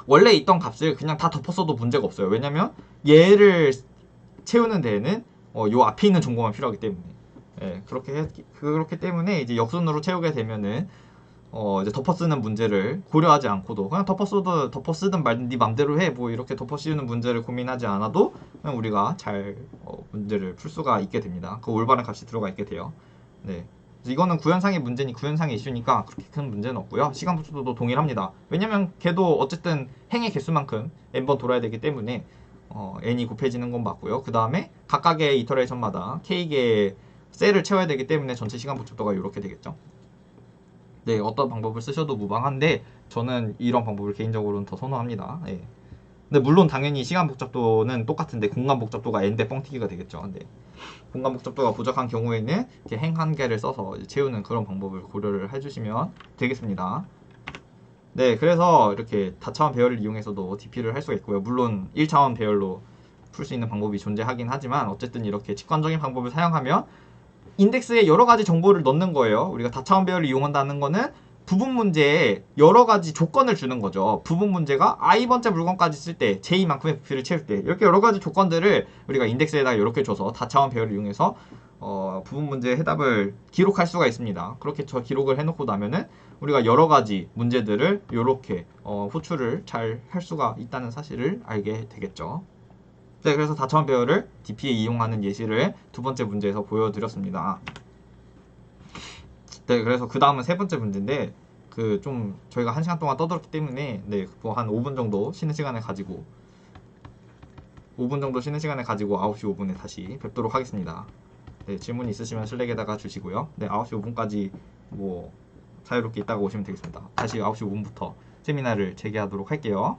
원래 있던 값을 그냥 다 덮었어도 문제가 없어요. 왜냐면 얘를 채우는 데에는 요 앞에 있는 정보만 필요하기 때문에. 예, 그렇기 때문에 이제 역순으로 채우게 되면은 이제 덮어쓰는 문제를 고려하지 않고도 그냥 덮어쓰든 말든 네 맘대로 해, 뭐 이렇게 덮어씌우는 문제를 고민하지 않아도 그냥 우리가 잘 문제를 풀 수가 있게 됩니다. 그 올바른 값이 들어가 있게 돼요. 네, 이거는 구현상의 문제니 구현상의 이슈니까 그렇게 큰 문제는 없고요. 시간 부수도 동일합니다. 왜냐면 걔도 어쨌든 행의 개수만큼 n번 돌아야 되기 때문에 n이 곱해지는 건 맞고요. 그 다음에 각각의 이터레이션마다 k개의 셀을 채워야 되기 때문에 전체 시간 복잡도가 이렇게 되겠죠. 네, 어떤 방법을 쓰셔도 무방한데 저는 이런 방법을 개인적으로는 더 선호합니다. 네. 근데 물론 당연히 시간 복잡도는 똑같은데 공간 복잡도가 n대 뻥튀기가 되겠죠. 네. 공간 복잡도가 부족한 경우에는 이렇게 행 한 개를 써서 채우는 그런 방법을 고려를 해주시면 되겠습니다. 네, 그래서 이렇게 다차원 배열을 이용해서도 DP를 할 수가 있고요. 물론 1차원 배열로 풀 수 있는 방법이 존재하긴 하지만 어쨌든 이렇게 직관적인 방법을 사용하면 인덱스에 여러 가지 정보를 넣는 거예요. 우리가 다차원 배열을 이용한다는 거는 부분 문제에 여러 가지 조건을 주는 거죠. 부분 문제가 i번째 물건까지 쓸 때 j만큼의 부피를 채울 때 이렇게 여러 가지 조건들을 우리가 인덱스에다가 이렇게 줘서 다차원 배열을 이용해서 부분 문제의 해답을 기록할 수가 있습니다. 그렇게 저 기록을 해놓고 나면은 우리가 여러 가지 문제들을 이렇게 호출을 잘 할 수가 있다는 사실을 알게 되겠죠. 네, 그래서 다차원 배열을 DP에 이용하는 예시를 두 번째 문제에서 보여드렸습니다. 네, 그래서 그 다음은 세 번째 문제인데 그 좀 저희가 1시간 동안 떠들었기 때문에 네, 뭐 한 5분 정도 쉬는 시간을 가지고 5분 정도 쉬는 시간을 가지고 9시 5분에 다시 뵙도록 하겠습니다. 네, 질문 있으시면 슬랙에다가 주시고요. 네, 9시 5분까지 뭐 자유롭게 있다가 오시면 되겠습니다. 다시 9시 5분부터 세미나를 재개하도록 할게요.